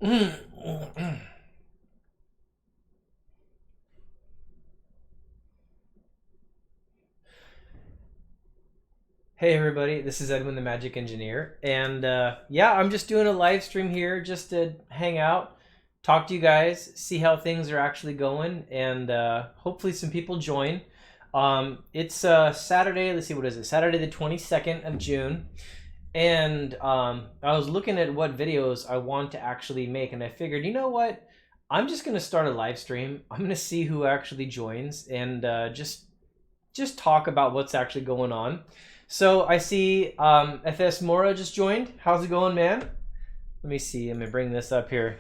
Hey everybody, this is Edwin the Magic Engineer, and yeah, I'm just doing a live stream here just to hang out, talk to you guys, see how things are actually going, and hopefully some people join. It's Saturday, let's see, what is it? Saturday the 22nd of June, and I was looking at what videos I want to actually make, and I figured, you know what? I'm just going to start a live stream. I'm going to see who actually joins, and just talk about what's actually going on. So I see FS Mora just joined. How's it going, man? Let me see. Let me bring this up here.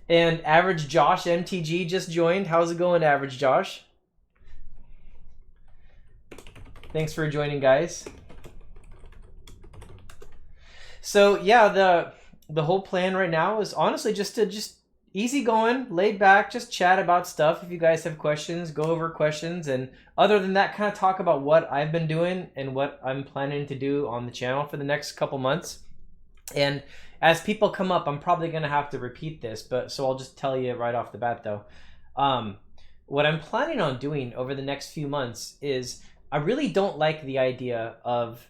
And Average Josh MTG just joined. How's it going, Average Josh? Thanks for joining, guys. So yeah, the whole plan right now is honestly just easy going, laid back, just chat about stuff. If you guys have questions, go over questions, and other than that, kind of talk about what I've been doing and what I'm planning to do on the channel for the next couple months. And as people come up, I'm probably going to have to repeat this, but so I'll just tell you right off the bat though. What I'm planning on doing over the next few months is I really don't like the idea of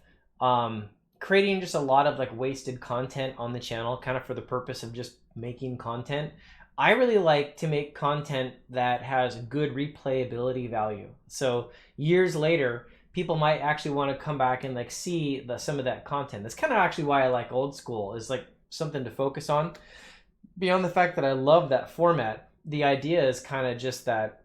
creating just a lot of like wasted content on the channel, kind of for the purpose of just making content. I really like to make content that has good replayability value. So years later, people might actually want to come back and like see some of that content. That's kind of actually why I like old school, is like something to focus on. Beyond the fact that I love that format, the idea is kind of just that,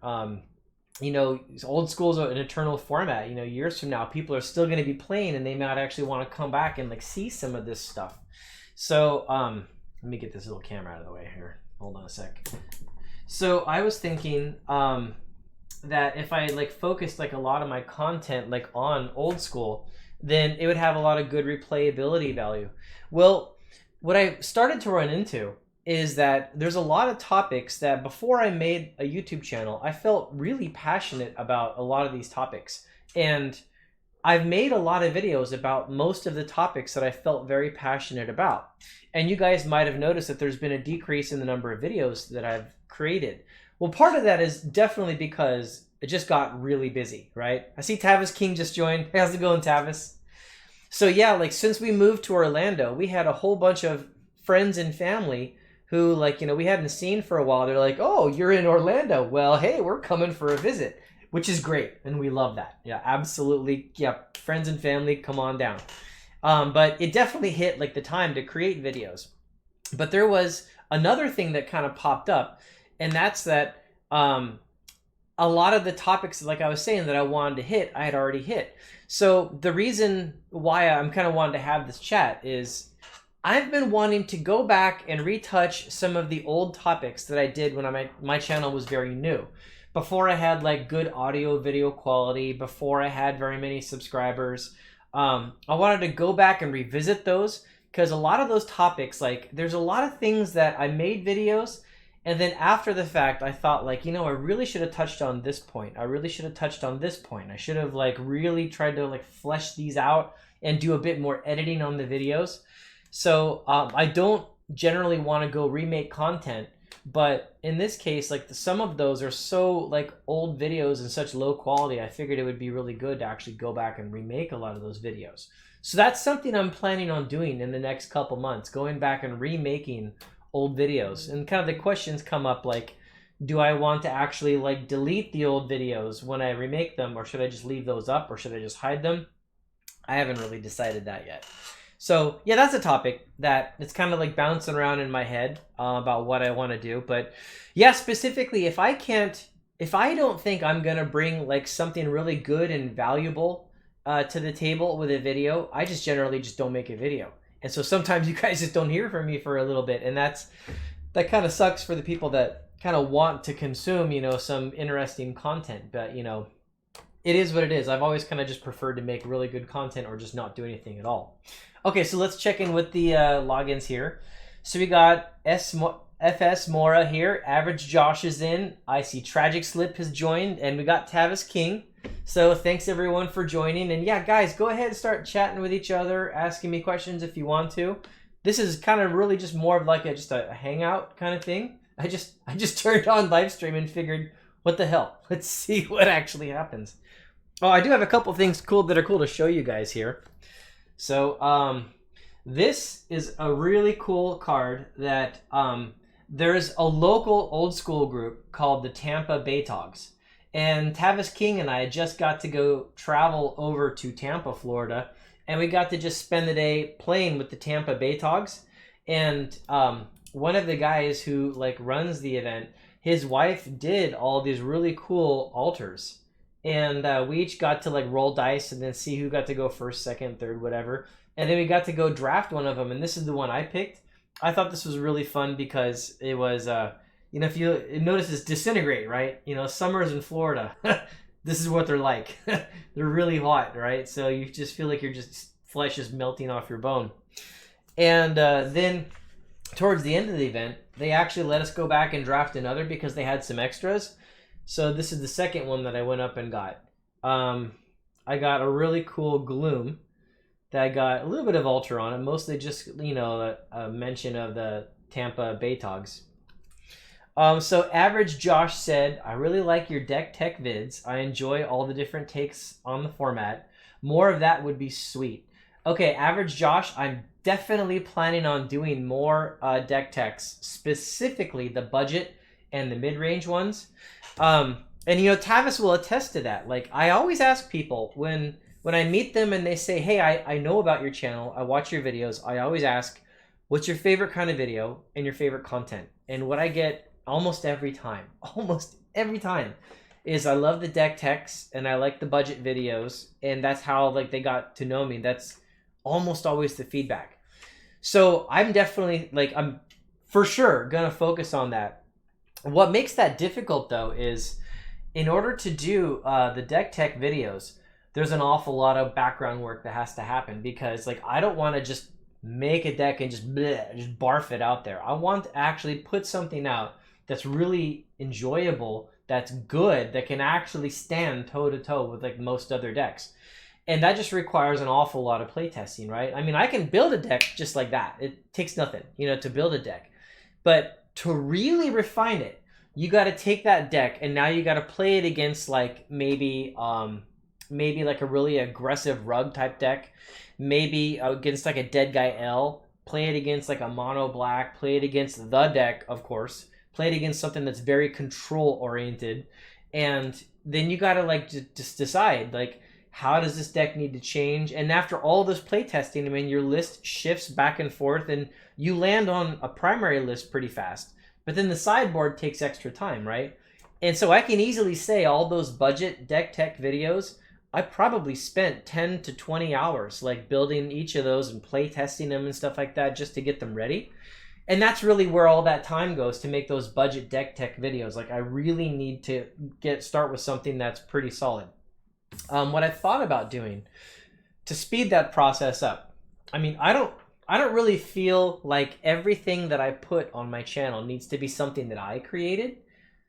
you know, old school is an eternal format. You know, years from now, people are still going to be playing and they might actually want to come back and like see some of this stuff. So let me get this little camera out of the way here. Hold on a sec. So I was thinking that if I like focused like a lot of my content like on old school, then it would have a lot of good replayability value. Well, what I started to run into is that there's a lot of topics that before I made a YouTube channel, I felt really passionate about a lot of these topics. And I've made a lot of videos about most of the topics that I felt very passionate about. And you guys might have noticed that there's been a decrease in the number of videos that I've created. Well, part of that is definitely because it just got really busy, right? I see Tavis King just joined. How's it going, Tavis? So yeah, like since we moved to Orlando, we had a whole bunch of friends and family who, like, you know, we hadn't seen for a while. They're like, oh, you're in Orlando. Well, hey, we're coming for a visit, which is great. And we love that. Yeah, absolutely. Yeah, friends and family, come on down. But it definitely hit like the time to create videos. But there was another thing that kind of popped up, and that's that a lot of the topics, like I was saying, that I wanted to hit, I had already hit. So the reason why I'm kind of wanting to have this chat is I've been wanting to go back and retouch some of the old topics that I did when my channel was very new. Before I had like good audio video quality, before I had very many subscribers. I wanted to go back and revisit those, because a lot of those topics, like there's a lot of things that I made videos, and then after the fact I thought, like, you know, I really should have touched on this point. I really should have touched on this point. I should have like really tried to like flesh these out and do a bit more editing on the videos. So I don't generally want to go remake content, but in this case, like some of those are so like old videos and such low quality, I figured it would be really good to actually go back and remake a lot of those videos. So that's something I'm planning on doing in the next couple months, going back and remaking old videos. And kind of the questions come up like, do I want to actually like delete the old videos when I remake them, or should I just leave those up, or should I just hide them? I haven't really decided that yet. So yeah, that's a topic that it's kind of like bouncing around in my head about what I want to do. But yeah, specifically, if I don't think I'm going to bring like something really good and valuable to the table with a video, I just generally just don't make a video. And so sometimes you guys just don't hear from me for a little bit. And that kind of sucks for the people that kind of want to consume, you know, some interesting content. But, you know, it is what it is. I've always kind of just preferred to make really good content or just not do anything at all. Okay, so let's check in with the logins here. So we got FS Mora here. Average Josh is in. I see Tragic Slip has joined. And we got Tavis King. So thanks everyone for joining. And yeah, guys, go ahead and start chatting with each other, asking me questions if you want to. this is kind of really just more of like just a hangout kind of thing. I just turned on live stream and figured, what the hell? Let's see what actually happens. Oh, I do have a couple things cool to show you guys here. So this is a really cool card that there's a local old school group called the Tampa Bay Togs. And Tavis King and I just got to go travel over to Tampa, Florida, and we got to just spend the day playing with the Tampa Bay Togs. And one of the guys who like runs the event, his wife did all these really cool altars. And we each got to like roll dice and then see who got to go first, second, third, whatever. And then we got to go draft one of them, and this is the one I picked. I thought this was really fun because it was, if you notice this disintegrate, right? Summers in Florida, this is what they're like. They're really hot, right? So you just feel like flesh is melting off your bone. And then towards the end of the event, they actually let us go back and draft another because they had some extras. So this is the second one that I went up and got. I got a really cool Gloom that got a little bit of altar on it, mostly just, a mention of the Tampa Bay Togs. So Average Josh said, I really like your deck tech vids. I enjoy all the different takes on the format. More of that would be sweet. Okay, Average Josh, I'm definitely planning on doing more deck techs, specifically the budget and the mid-range ones. And Tavis will attest to that. Like, I always ask people when I meet them and they say, hey, I know about your channel, I watch your videos, I always ask, what's your favorite kind of video and your favorite content? And what I get almost every time is I love the deck techs and I like the budget videos, and that's how like they got to know me. That's almost always the feedback. So I'm definitely I'm for sure gonna focus on that. What makes that difficult though is in order to do the deck tech videos, there's an awful lot of background work that has to happen, because I don't want to just make a deck and just barf it out there. I want to actually put something out that's really enjoyable, that's good, that can actually stand toe to toe with most other decks. And that just requires an awful lot of playtesting, right? I mean, I can build a deck just like that. It takes nothing, to build a deck. But to really refine it, you got to take that deck and now you got to play it against maybe a really aggressive rug type deck, maybe against a dead guy L, play it against a mono black, play it against the deck, of course, play it against something that's very control oriented. And then you got to just decide how does this deck need to change? And after all this playtesting, I mean, your list shifts back and forth and you land on a primary list pretty fast, but then the sideboard takes extra time, right? And so I can easily say all those budget deck tech videos, I probably spent 10 to 20 hours building each of those and play testing them and stuff like that just to get them ready. And that's really where all that time goes to make those budget deck tech videos. I really need to start with something that's pretty solid. What I thought about doing to speed that process up, I mean, I don't really feel like everything that I put on my channel needs to be something that I created.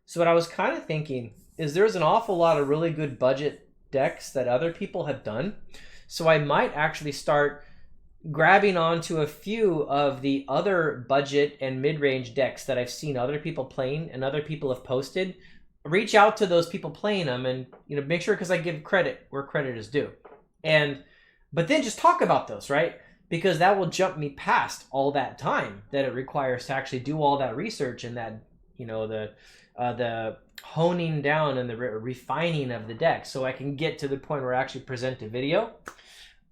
So what I was kind of thinking is there's an awful lot of really good budget decks that other people have done. So I might actually start grabbing onto a few of the other budget and mid-range decks that I've seen other people playing and other people have posted, reach out to those people playing them and make sure, because I give credit where credit is due. But then just talk about those, right? Because that will jump me past all that time that it requires to actually do all that research and that, the honing down and the refining of the deck, so I can get to the point where I actually present a video.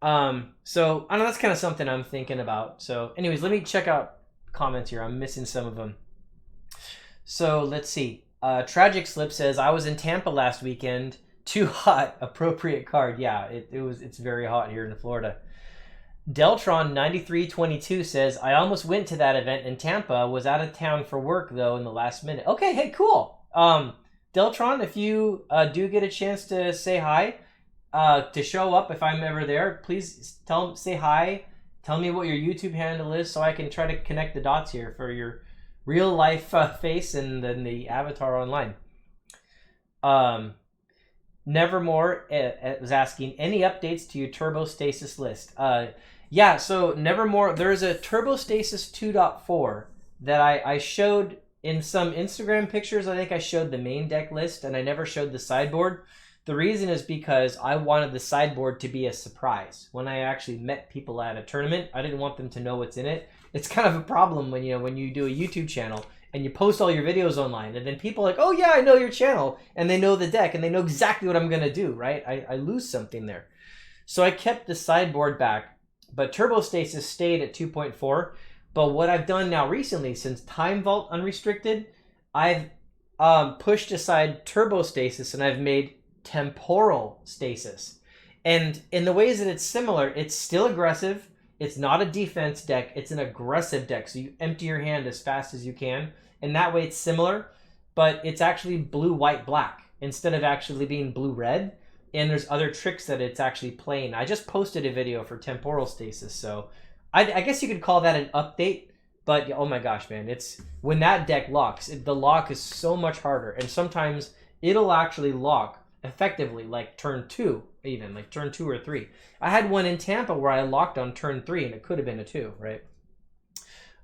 So I know that's kind of something I'm thinking about. So anyways, let me check out comments here. I'm missing some of them. So let's see. Tragic Slip says, I was in Tampa last weekend. Too hot. Appropriate card. Yeah, it's very hot here in Florida. Deltron 9322 says, I almost went to that event in Tampa, was out of town for work though in the last minute. Okay, hey, cool. Deltron, if you do get a chance to say hi, to show up if I'm ever there, please say hi, tell me what your YouTube handle is so I can try to connect the dots here for your real life face and then the avatar online. Nevermore was asking, any updates to your turbo stasis list? Yeah, so Nevermore, there's a Turbo Stasis 2.4 that I showed in some Instagram pictures. I think I showed the main deck list and I never showed the sideboard. The reason is because I wanted the sideboard to be a surprise. When I actually met people at a tournament, I didn't want them to know what's in it. It's kind of a problem when you do a YouTube channel and you post all your videos online and then people are like, oh yeah, I know your channel, and they know the deck and they know exactly what I'm going to do, right? I lose something there. So I kept the sideboard back, but Turbo Stasis stayed at 2.4. But what I've done now recently, since Time Vault Unrestricted, I've pushed aside Turbo Stasis and I've made Temporal Stasis. And in the ways that it's similar, it's still aggressive. It's not a defense deck. It's an aggressive deck. So you empty your hand as fast as you can. And that way it's similar, but it's actually blue, white, black instead of actually being blue, red. And there's other tricks that it's actually playing. I just posted a video for Temporal Stasis. So I guess you could call that an update. But oh my gosh, man. It's when that deck locks, the lock is so much harder. And sometimes it'll actually lock effectively like turn 2, even like turn 2 or 3. I had one in Tampa where I locked on turn 3 and it could have been a 2, right?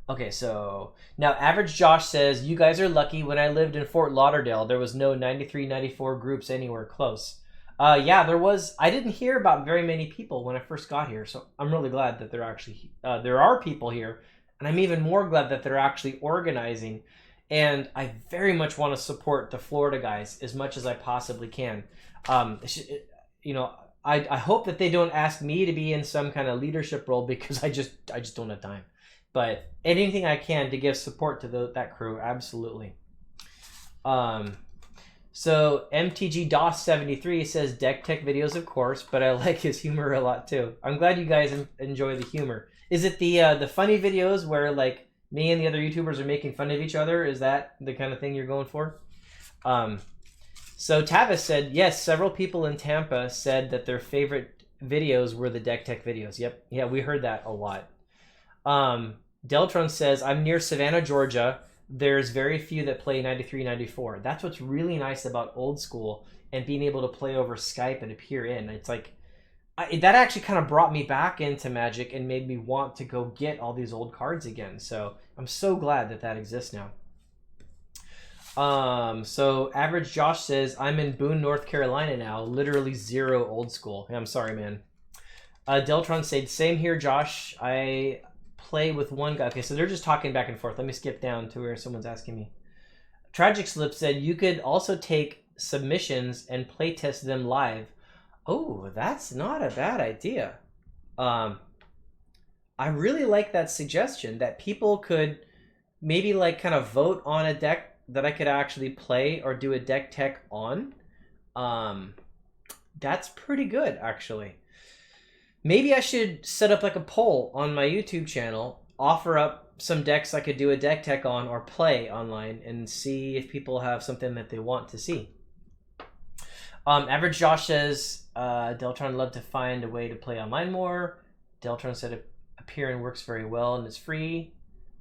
Okay, so now Average Josh says, you guys are lucky. When I lived in Fort Lauderdale, there was no 93, 94 groups anywhere close. Yeah, there was. I didn't hear about very many people when I first got here, so I'm really glad that there are people here, and I'm even more glad that they're actually organizing. And I very much want to support the Florida guys as much as I possibly can. You know, I hope that they don't ask me to be in some kind of leadership role because I just don't have time. But anything I can to give support to that crew, absolutely. So MTG DOS 73 says deck tech videos, of course, but I like his humor a lot too. I'm glad you guys enjoy the humor. Is it the funny videos where like me and the other YouTubers are making fun of each other? Is that the kind of thing you're going for? So Tavis said, yes, several people in Tampa said that their favorite videos were the deck tech videos. Yep. Yeah, we heard that a lot. Deltron says, I'm near Savannah, Georgia. There's very few that play 93, 94. That's what's really nice about old school and being able to play over Skype and appear in. It's like, that actually kind of brought me back into Magic and made me want to go get all these old cards again. So I'm so glad that that exists now. So Average Josh says, I'm in Boone, North Carolina now. Literally 0 old school. I'm sorry, man. Deltron said, same here, Josh. I play with one guy. Okay, so they're just talking back and forth. Let me skip down to where someone's asking me. Tragic Slip said, you could also take submissions and play test them live. Oh, that's not a bad idea. I really like that suggestion that people could maybe like kind of vote on a deck that I could actually play or do a deck tech on. That's pretty good, actually. Maybe I should set up like a poll on my YouTube channel, offer up some decks I could do a deck tech on or play online and see if people have something that they want to see. Average Josh says, Deltron love to find a way to play online more. Deltron said appearing works very well and it's free.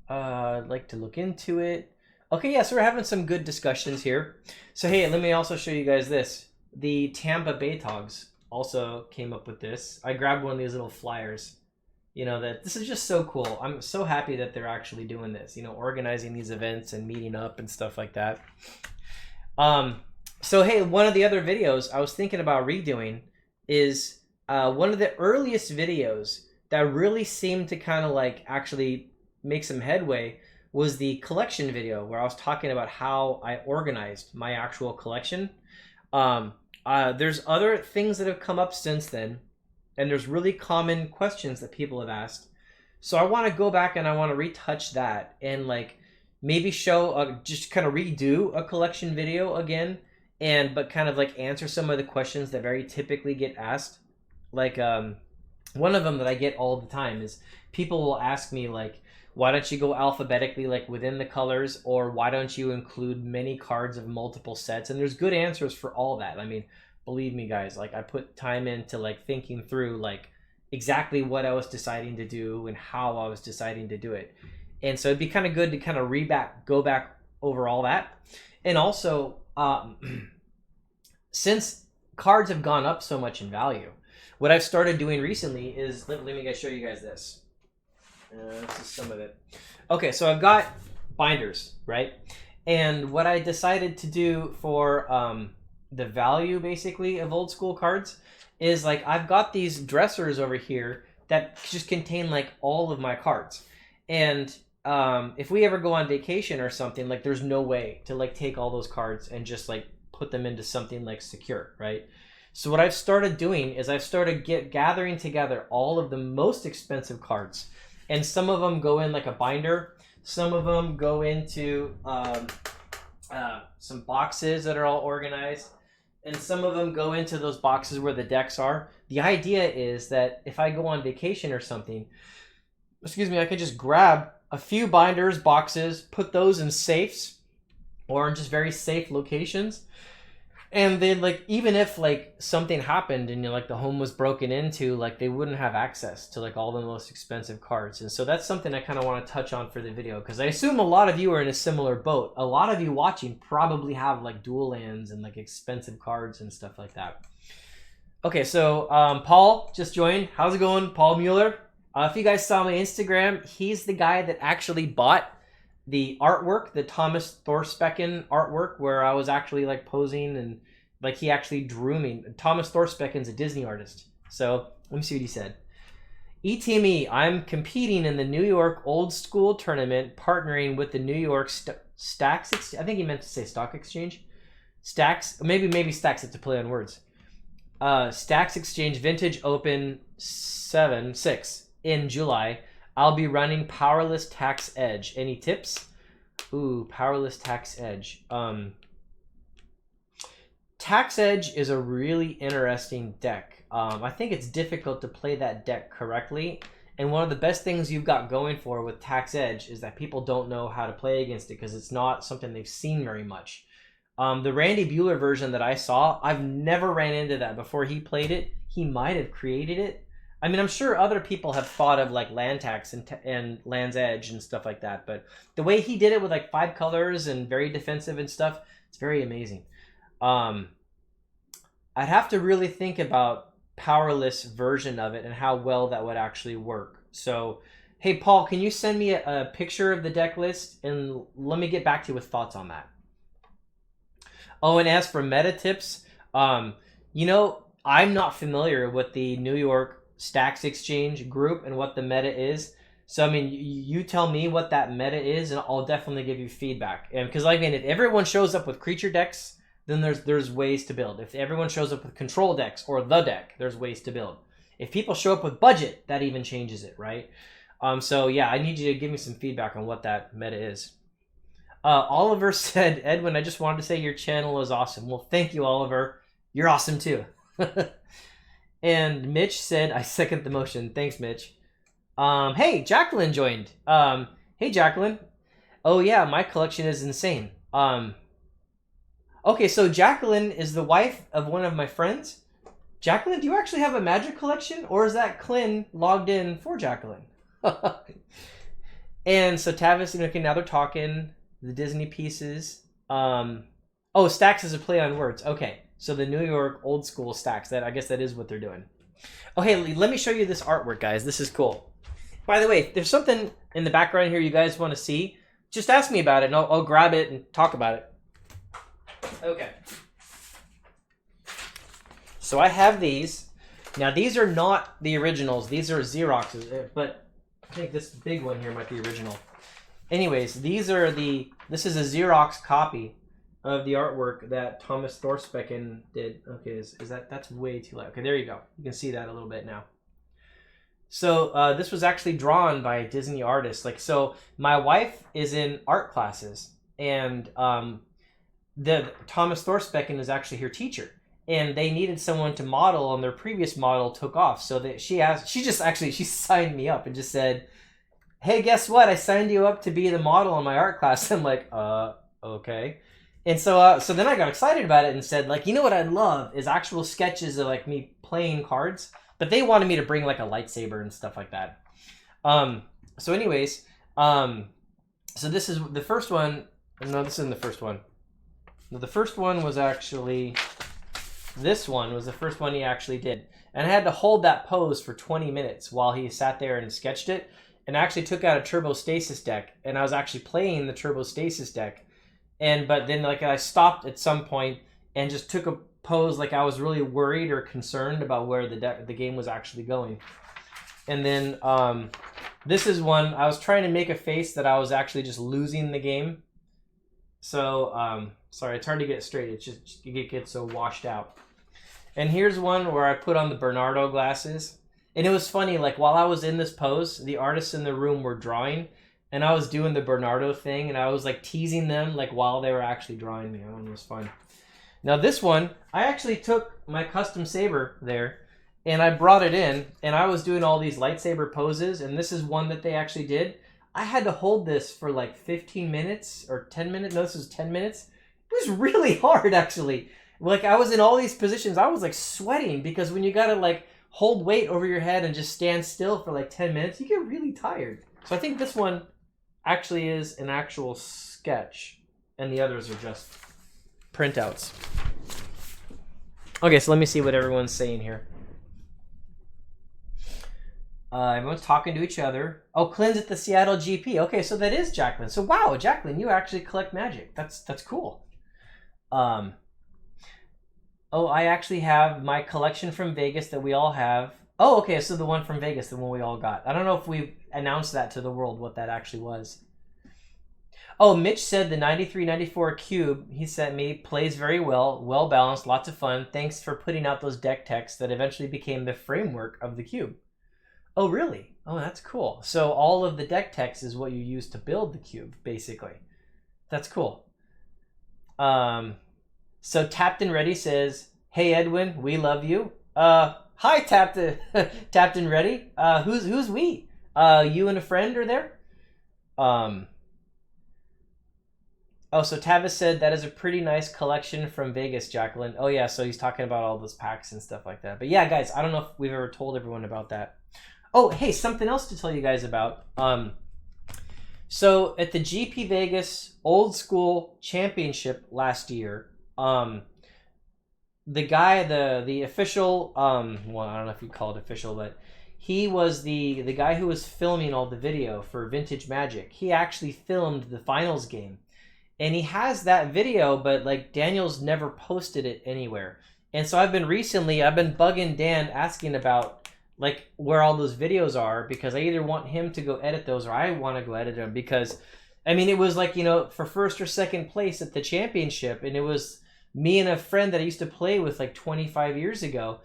I'd like to look into it. Okay, yeah, so we're having some good discussions here. So hey, let me also show you guys this. The Tampa Bay Togs also came up with this. I grabbed one of these little flyers. You know, that this is just so cool. I'm so happy that they're actually doing this, you know, organizing these events and meeting up and stuff like that. So hey, one of the other videos I was thinking about redoing is one of the earliest videos that really seemed to kind of like actually make some headway was the collection video where I was talking about how I organized my actual collection. There's other things that have come up since then, and there's really common questions that people have asked. So I want to go back and I want to retouch that and like maybe show just kind of redo a collection video again, but kind of like answer some of the questions that very typically get asked. Like one of them that I get all the time is people will ask me like, why don't you go alphabetically like within the colors, or why don't you include many cards of multiple sets? And there's good answers for all that. I mean, believe me guys, like I put time into like thinking through like exactly what I was deciding to do and how I was deciding to do it. And so it'd be kind of good to kind of go back over all that. And also, since cards have gone up so much in value, what I've started doing recently is, let me show you guys this. This is some of it. Okay, so I've got binders, right? And what I decided to do for the value, basically, of old school cards is, like, I've got these dressers over here that just contain, like, all of my cards. And if we ever go on vacation or something, like, there's no way to, like, take all those cards and just, like, put them into something, like, secure, right? So what I've started doing is I've started gathering together all of the most expensive cards. And some of them go in, like, a binder. Some of them go into some boxes that are all organized. And some of them go into those boxes where the decks are. The idea is that if I go on vacation or something, I could just grab a few binders, boxes, put those in safes or in just very safe locations. And then, like, even if, like, something happened and, you know, like, the home was broken into, like, they wouldn't have access to, like, all the most expensive cards. And so that's something I kind of want to touch on for the video, because I assume a lot of you are in a similar boat. A lot of you watching probably have, like, dual lands and, like, expensive cards and stuff like that. Okay, so Paul just joined. How's it going, Paul Mueller? If you guys saw my Instagram, he's the guy that actually bought the artwork, the Thomas Thorsbecken artwork, where I was actually, like, posing and, like, he actually drew me. Thomas Thorsbecken's a Disney artist. So let me see what he said. ETME, I'm competing in the New York Old School Tournament, partnering with the New York Stacks. I think he meant to say Stock Exchange. Stacks, maybe Stacks it to play on words. Stacks Exchange Vintage Open 6 in July. I'll be running Powerless Tax Edge. Any tips? Ooh, Powerless Tax Edge. Tax Edge is a really interesting deck. I think it's difficult to play that deck correctly. And one of the best things you've got going for with Tax Edge is that people don't know how to play against it because it's not something they've seen very much. The Randy Bueller version that I saw, I've never ran into that before he played it. He might have created it. I mean, I'm sure other people have thought of, like, land tax and Land's Edge and stuff like that, but the way he did it with, like, 5 colors and very defensive and stuff, it's very amazing. I'd have to really think about Powerless version of it and how well that would actually work. So, hey, Paul, can you send me a picture of the deck list and let me get back to you with thoughts on that. Oh, and as for meta tips, you know, I'm not familiar with the New York Stacks Exchange group and what the meta is. So, I mean, you tell me what that meta is and I'll definitely give you feedback. And because, I mean, if everyone shows up with creature decks, then there's ways to build. If everyone shows up with control decks or the deck, there's ways to build. If people show up with budget, that even changes it, right? So yeah, I need you to give me some feedback on what that meta is. Oliver said, Edwin, I just wanted to say your channel is awesome. Well, thank you, Oliver. You're awesome too. And Mitch said, I second the motion. Thanks, Mitch. Hey, Jacqueline joined. Hey, Jacqueline. Oh, yeah, my collection is insane. Okay, so Jacqueline is the wife of one of my friends. Jacqueline, do you actually have a Magic collection? Or is that Clint logged in for Jacqueline? And so Tavis, okay, now they're talking. The Disney pieces. Oh, Stacks is a play on words. Okay. So the New York Old School Stacks, I guess that is what they're doing. Oh, hey, let me show you this artwork, guys. This is cool. By the way, if there's something in the background here you guys want to see, just ask me about it, and I'll grab it and talk about it. Okay. So I have these. Now, these are not the originals. These are Xeroxes, but I think this big one here might be original. Anyways, this is a Xerox copy of the artwork that Thomas Thorsbecken did. Okay, is that's way too light. Okay, there you go. You can see that a little bit now. So this was actually drawn by a Disney artist. Like, so my wife is in art classes, and the Thomas Thorsbecken is actually her teacher, and they needed someone to model, and their previous model took off. So that she signed me up and just said, hey, guess what? I signed you up to be the model in my art class. I'm like, okay. And so then I got excited about it and said, like, you know what I'd love is actual sketches of, like, me playing cards. But they wanted me to bring, like, a lightsaber and stuff like that. So anyways, so this is the first one. No, this isn't the first one. No, the first one was actually this one was the first one he actually did. And I had to hold that pose for 20 minutes while he sat there and sketched it. And I actually took out a turbo stasis deck, and I was actually playing the turbo stasis deck. But then like I stopped at some point and just took a pose like I was really worried or concerned about where the game was actually going. And then this is one I was trying to make a face that I was actually just losing the game. So sorry, it's hard to get it straight. It's just it gets so washed out. And here's one where I put on the Bernardo glasses. And it was funny, like while I was in this pose, the artists in the room were drawing, and I was doing the Bernardo thing, and I was like teasing them like while they were actually drawing me. I don't know, it was fun. Now this one, I actually took my custom saber there, and I brought it in, and I was doing all these lightsaber poses, and this is one that they actually did. I had to hold this for like 15 minutes or 10 minutes. No, this was 10 minutes. It was really hard, actually. Like I was in all these positions. I was like sweating because when you gotta like hold weight over your head and just stand still for like 10 minutes, you get really tired. So I think this one actually is an actual sketch, and the others are just printouts. Okay, so let me see what everyone's saying here. Everyone's talking to each other. Oh, Clint's at the Seattle GP. Okay, so that is Jacqueline. So wow, Jacqueline, you actually collect magic. That's cool. Oh, I actually have my collection from Vegas that we all have. Oh, okay, so the one from Vegas, the one we all got. I don't know if we've announced that to the world, what that actually was. Oh, Mitch said the 93-94 cube he sent me plays very well, well-balanced, lots of fun. Thanks for putting out those deck texts that eventually became the framework of the cube. Oh, really? Oh, that's cool. So all of the deck text is what you use to build the cube, basically. That's cool. So Tapped and Ready says, "Hey Edwin, we love you." Hi Tapped and Ready. Who's we? You and a friend are there? Oh, so Tavis said that is a pretty nice collection from Vegas, Jacqueline. Oh yeah, so he's talking about all those packs and stuff like that. But yeah, guys, I don't know if we've ever told everyone about that. Oh, hey, something else to tell you guys about. So at the GP Vegas Old School Championship last year, the guy, the official, well, I don't know if you call it official, but he was the guy who was filming all the video for Vintage Magic. He actually filmed the finals game, and he has that video, but like Daniel's never posted it anywhere. And so I've been bugging Dan asking about like where all those videos are, because I either want him to go edit those or I want to go edit them, because I mean, it was like, you know, for first or second place at the championship, and it was me and a friend that I used to play with like 25 years ago.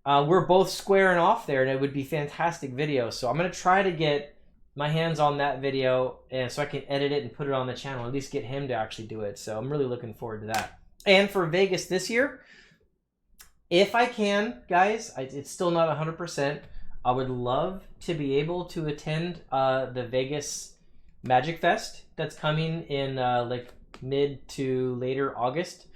We're both squaring off there, and it would be fantastic video. So I'm going to try to get my hands on that video, and so I can edit it and put it on the channel, at least get him to actually do it. So I'm really looking forward to that. And for Vegas this year, if I can, guys, it's still not 100%. I would love to be able to attend the Vegas Magic Fest that's coming in like mid to later August.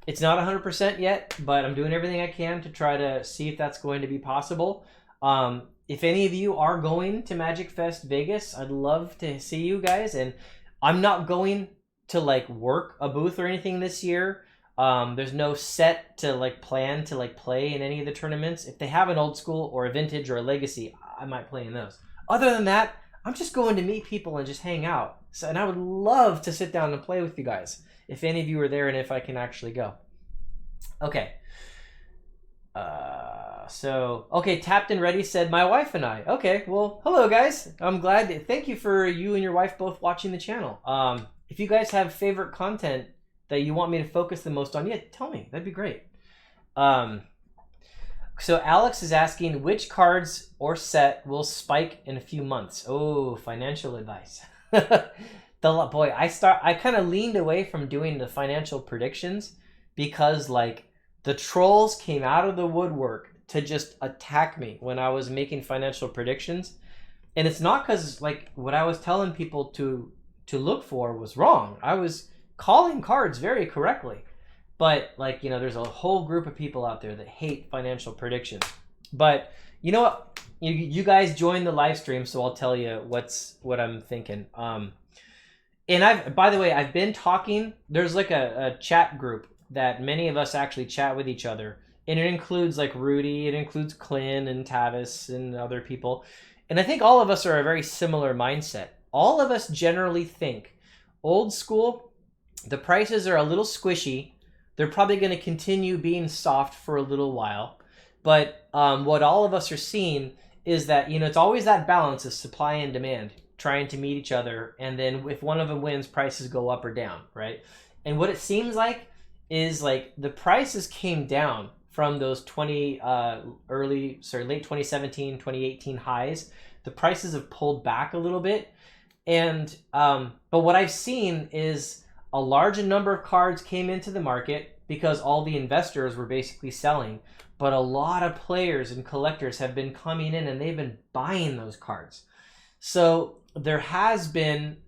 It's not 100% yet, but I'm doing everything I can to try to see if that's going to be possible. If any of you are going to Magic Fest Vegas, I'd love to see you guys. And I'm not going to like work a booth or anything this year. There's no set to like plan to like play in any of the tournaments. If they have an old school or a vintage or a legacy, I might play in those. Other than that, I'm just going to meet people and just hang out. So, and I would love to sit down and play with you guys, if any of you are there and if I can actually go. Okay. Okay, Tapped and Ready said, "My wife and I." Okay, well, hello guys. I'm glad. Thank you for you and your wife both watching the channel. If you guys have favorite content that you want me to focus the most on, yeah, tell me. That'd be great. So Alex is asking, which cards or set will spike in a few months? Oh, financial advice. Boy, I kind of leaned away from doing the financial predictions because like the trolls came out of the woodwork to just attack me when I was making financial predictions. And it's not because like what I was telling people to look for was wrong. I was calling cards very correctly. But like, you know, there's a whole group of people out there that hate financial predictions. But you know what? You guys joined the live stream, so I'll tell you what I'm thinking. And by the way, I've been talking. There's like a chat group that many of us actually chat with each other. and it includes like Rudy, it includes Clint and Tavis and other people. And I think all of us are a very similar mindset. All of us generally think old school, the prices are a little squishy. They're probably going to continue being soft for a little while. But what all of us are seeing is that, it's always that balance of supply and demand trying to meet each other. And then if one of them wins, prices go up or down, right? And what it seems like is like the prices came down from those late 2017, 2018 highs. The prices have pulled back a little bit. And but what I've seen is a large number of cards came into the market because all the investors were basically selling. But a lot of players and collectors have been coming in and they've been buying those cards. So there has been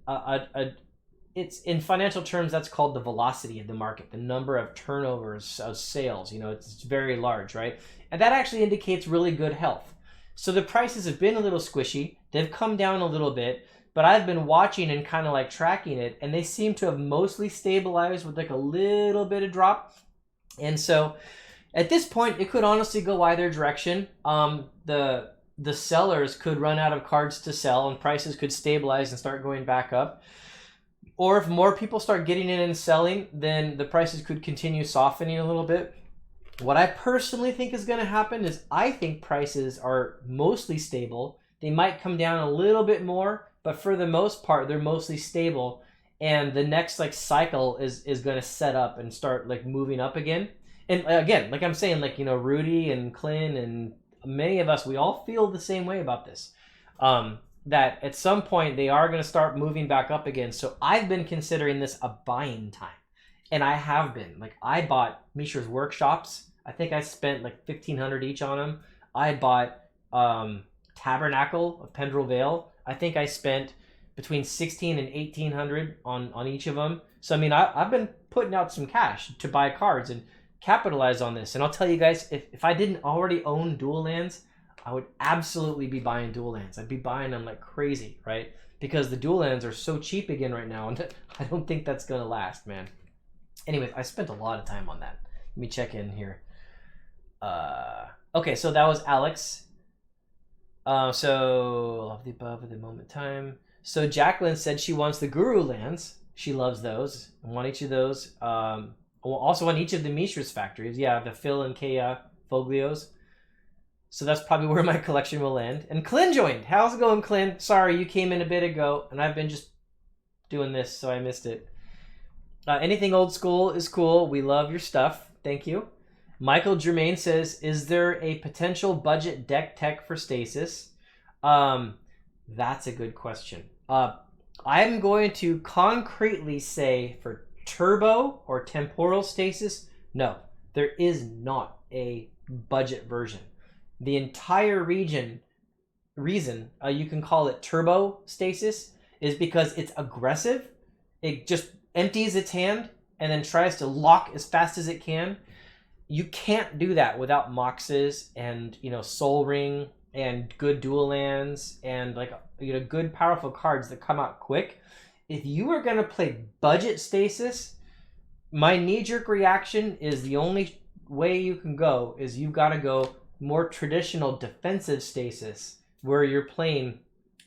it's in financial terms, that's called the velocity of the market, the number of turnovers of sales. It's very large, right? And that actually indicates really good health. So the prices have been a little squishy. They've come down a little bit, but I've been watching and kind of like tracking it, and they seem to have mostly stabilized with like a little bit of drop. And so at this point, it could honestly go either direction. The sellers could run out of cards to sell and prices could stabilize and start going back up. Or if more people start getting in and selling, then the prices could continue softening a little bit. What I personally think is going to happen is I think prices are mostly stable. They might come down a little bit more, but for the most part, they're mostly stable. And the next like cycle is going to set up and start like moving up again. And again, like I'm saying, like, Rudy and Clint and many of us, we all feel the same way about this. That at some point they are going to start moving back up again. So I've been considering this a buying time. And I have been. Like, I bought Mishra's Workshops. I think I spent like $1,500 each on them. I bought Tabernacle of Pendrell Vale. I think I spent between $1,600 and $1,800 on each of them. So, I mean, I've been putting out some cash to buy cards and capitalize on this. And I'll tell you guys, if I didn't already own dual lands, I would absolutely be buying dual lands. I'd be buying them like crazy, right? Because the dual lands are so cheap again right now, and I don't think that's going to last, man. Anyways, I spent a lot of time on that. Let me check in here. Okay, so that was Alex. So, love the above at the moment time. So Jacqueline said she wants the Guru lands. She loves those. I want each of those. Also on each of the Mishra's factories. Yeah, the Phil and Kea Foglios. So that's probably where my collection will end. And Clint joined. How's it going, Clint? Sorry, you came in a bit ago, and I've been just doing this, so I missed it. Anything old school is cool. We love your stuff. Thank you. Michael Germain says, is there a potential budget deck tech for Stasis? That's a good question. I'm going to concretely say for Turbo or Temporal Stasis, no, there is not a budget version. The entire reason you can call it Turbo Stasis is because it's aggressive. It just empties its hand and then tries to lock as fast as it can. You can't do that without Moxes and Soul Ring and good dual lands and good powerful cards that come out quick. If you are going to play budget Stasis, my knee-jerk reaction is the only way you can go is you've got to go more traditional defensive Stasis, where you're playing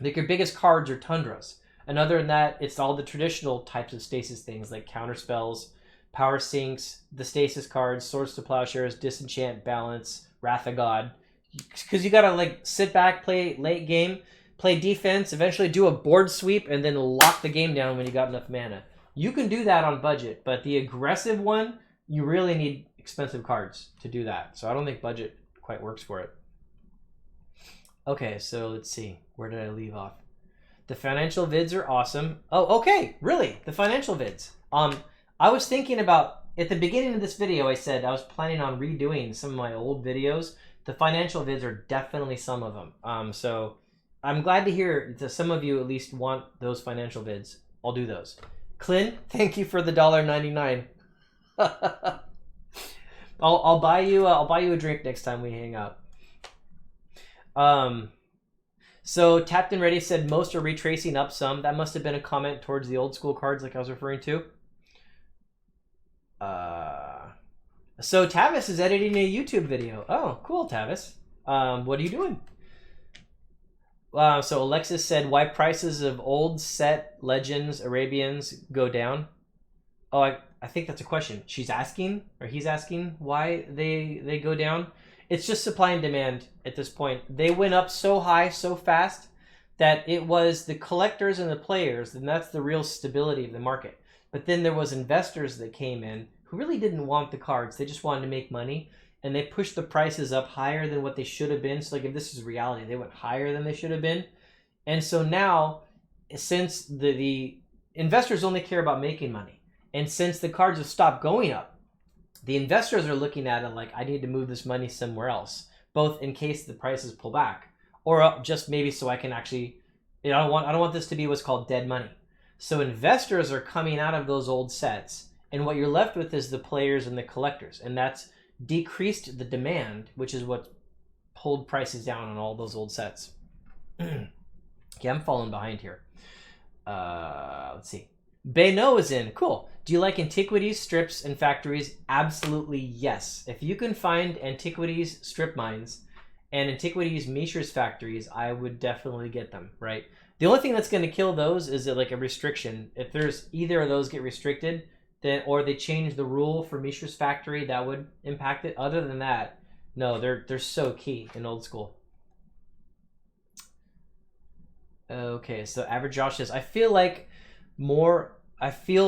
like your biggest cards are Tundras. And other than that, it's all the traditional types of Stasis things like counter spells, power sinks, the Stasis cards, Swords to Plowshares, Disenchant, Balance, Wrath of God. Because you gotta like sit back, play late game, play defense, eventually do a board sweep, and then lock the game down when you got enough mana. You can do that on budget, but the aggressive one, you really need expensive cards to do that. So I don't think budget quite works for it. Okay, so let's see. Where did I leave off? The financial vids are awesome. Oh, okay, really? The financial vids. I was thinking about, at the beginning of this video, I said I was planning on redoing some of my old videos. The financial vids are definitely some of them. So I'm glad to hear that some of you at least want those financial vids. I'll do those. Clint, thank you for the $1.99. I'll buy you a drink next time we hang out. So Tapped and Ready said most are retracing up some. That must have been a comment towards the old school cards like I was referring to. So Tavis is editing a YouTube video. Oh, cool, Tavis. What are you doing? So Alexis said, why prices of old set Legends Arabians go down? Oh, I think that's a question. She's asking, or he's asking, why they go down. It's just supply and demand at this point. They went up so high, so fast, that it was the collectors and the players, and that's the real stability of the market. But then there was investors that came in who really didn't want the cards. They just wanted to make money, and they pushed the prices up higher than what they should have been. So like if this is reality, they went higher than they should have been. And so now, since the investors only care about making money, and since the cards have stopped going up, the investors are looking at it like, I need to move this money somewhere else, both in case the prices pull back, or just maybe so I can actually, I don't want this to be what's called dead money. So investors are coming out of those old sets, and what you're left with is the players and the collectors, and that's decreased the demand, which is what pulled prices down on all those old sets. Okay, I'm falling behind here. Let's see. Beno is in. Cool. Do you like antiquities, strips, and factories? Absolutely yes. If you can find antiquities strip mines and antiquities Mishra's factories, I would definitely get them, right? The only thing that's going to kill those is like a restriction. If there's either of those get restricted, then or they change the rule for Mishra's factory, that would impact it. Other than that, no, they're so key in old school. Okay, so Average Josh says, I feel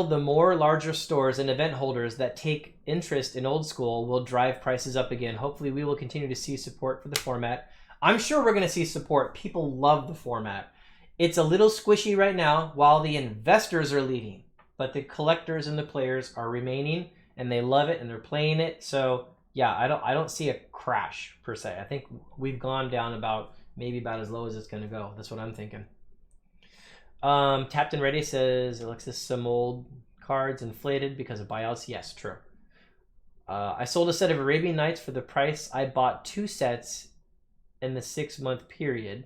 the more larger stores and event holders that take interest in old school will drive prices up again. Hopefully we will continue to see support for the format. I'm sure we're going to see support. People love the format. It's a little squishy right now while the investors are leaving, but the collectors and the players are remaining, and they love it and they're playing it. So yeah, I don't see a crash per se. I think we've gone down maybe about as low as it's going to go. That's what I'm thinking. Tapped and Ready says, Alexis, some old cards inflated because of buyouts. Yes, true. I sold a set of Arabian Nights for the price I bought 2 sets in the 6-month period.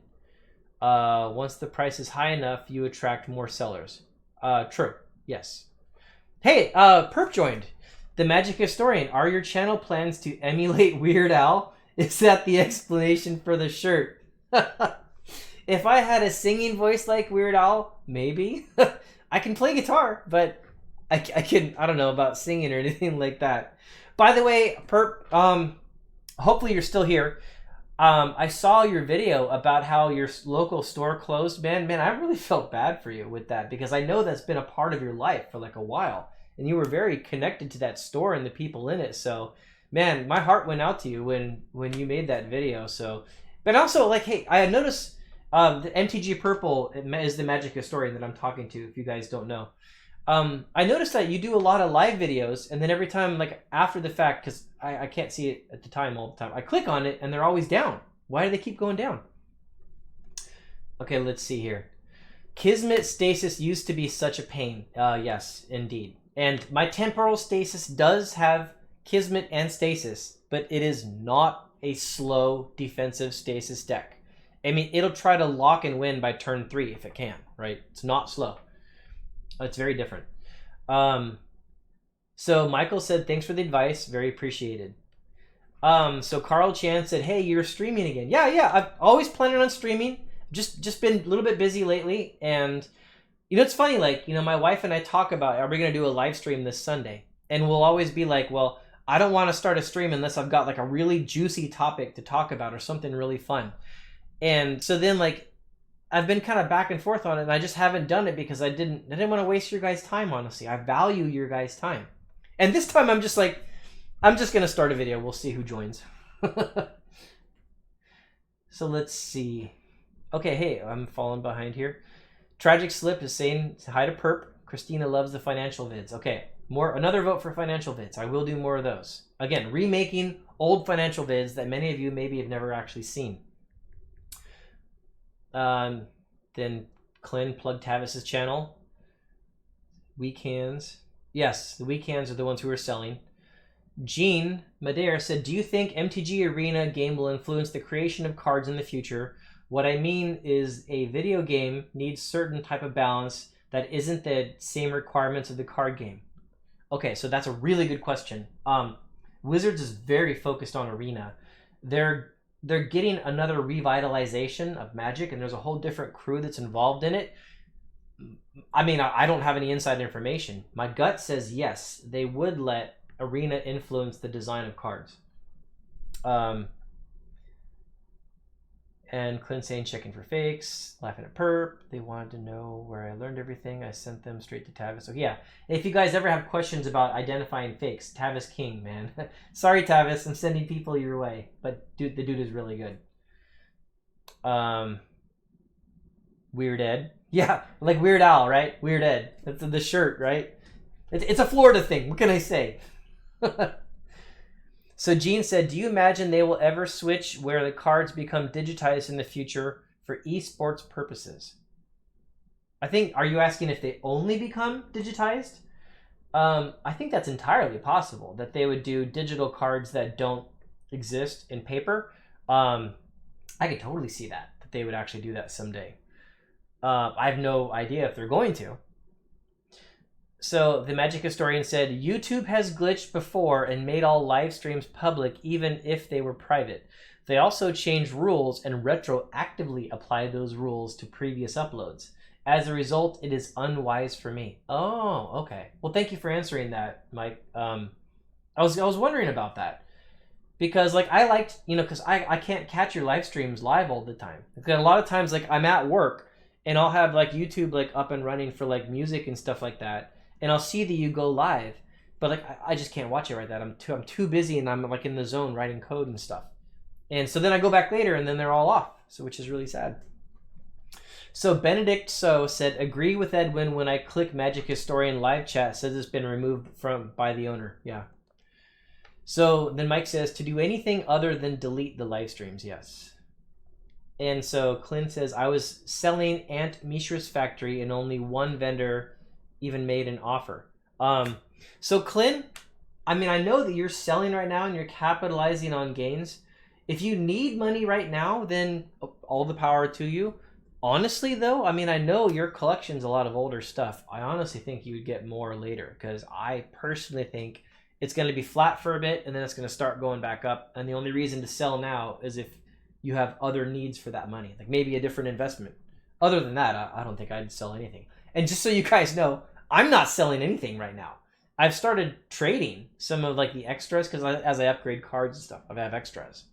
Once the price is high enough, you attract more sellers. True. Yes. Hey, Perp joined. The Magic Historian. Are your channel plans to emulate Weird Al? Is that the explanation for the shirt? If I had a singing voice like Weird Al, maybe. I can play guitar, but I don't know about singing or anything like that. By the way, Perp, hopefully you're still here. I saw your video about how your local store closed. Man, I really felt bad for you with that, because I know that's been a part of your life for like a while, and you were very connected to that store and the people in it. So, man, my heart went out to you when you made that video. So, but also, like, hey, I noticed the MTG Purple is the Magic Historian that I'm talking to, if you guys don't know. I noticed that you do a lot of live videos, and then every time, like after the fact, because I can't see it at the time all the time, I click on it and they're always down. Why do they keep going down? Okay, let's see here. Kismet Stasis used to be such a pain. Yes, indeed. And my Temporal Stasis does have Kismet and Stasis, but it is not a slow defensive Stasis deck. I mean, it'll try to lock and win by turn 3 if it can, right? It's not slow. It's very different. So Michael said, thanks for the advice. Very appreciated. So Carl Chan said, hey, you're streaming again. Yeah. I've always planned on streaming. Just been a little bit busy lately. And, you know, it's funny, like, you know, my wife and I talk about, are we going to do a live stream this Sunday? And we'll always be like, well, I don't want to start a stream unless I've got like a really juicy topic to talk about or something really fun. And so then, like, I've been kind of back and forth on it, and I just haven't done it because I didn't want to waste your guys' time, honestly. I value your guys' time. And this time I'm just like, I'm just going to start a video. We'll see who joins. So let's see. Okay, hey, I'm falling behind here. Tragic Slip is saying hi to Perp. Christina loves the financial vids. Okay, another vote for financial vids. I will do more of those. Again, remaking old financial vids that many of you maybe have never actually seen. Then Clint plugged Tavis's channel. Weekhands. Yes, the Weekhands are the ones who are selling. Gene Madere said, do you think MTG Arena game will influence the creation of cards in the future? What I mean is a video game needs certain type of balance that isn't the same requirements of the card game. Okay, so that's a really good question. Wizards is very focused on Arena. They're getting another revitalization of Magic, and there's a whole different crew that's involved in it. I mean, I don't have any inside information. My gut says yes, they would let Arena influence the design of cards. And Clint saying checking for fakes, laughing at perp. They wanted to know where I learned everything. I sent them straight to Tavis. So yeah, if you guys ever have questions about identifying fakes, Tavis King, man. Sorry, Tavis, I'm sending people your way, but dude, the dude is really good. Weird Ed. Yeah, like Weird Al, right? Weird Ed. That's the shirt, right? It's a Florida thing. What can I say? So Gene said, do you imagine they will ever switch where the cards become digitized in the future for esports purposes? I think, are you asking if they only become digitized? I think that's entirely possible, that they would do digital cards that don't exist in paper. I could totally see that they would actually do that someday. I have no idea if they're going to. So the Magic Historian said, YouTube has glitched before and made all live streams public even if they were private. They also changed rules and retroactively applied those rules to previous uploads. As a result, it is unwise for me. Oh, okay. Well, thank you for answering that, Mike. I was wondering about that. Because like I liked, because I can't catch your live streams live all the time. Because a lot of times like I'm at work and I'll have like YouTube like up and running for like music and stuff like that. And I'll see that you go live, but like I just can't watch it right now. I'm too busy, and I'm like in the zone writing code and stuff. And so then I go back later, and then they're all off. So which is really sad. So Benedict said, agree with Edwin when I click Magic Historian live chat, says it's been removed by the owner. Yeah. So then Mike says to do anything other than delete the live streams. Yes. And so Clint says, I was selling Aunt Mishra's factory and only one vendor even made an offer. So Clint, I mean, I know that you're selling right now and you're capitalizing on gains. If you need money right now, then all the power to you. Honestly though, I mean, I know your collection's a lot of older stuff. I honestly think you would get more later, because I personally think it's going to be flat for a bit and then it's going to start going back up. And the only reason to sell now is if you have other needs for that money, like maybe a different investment. Other than that, I don't think I'd sell anything. And just so you guys know, I'm not selling anything right now. I've started trading some of like the extras because as I upgrade cards and stuff, I have extras.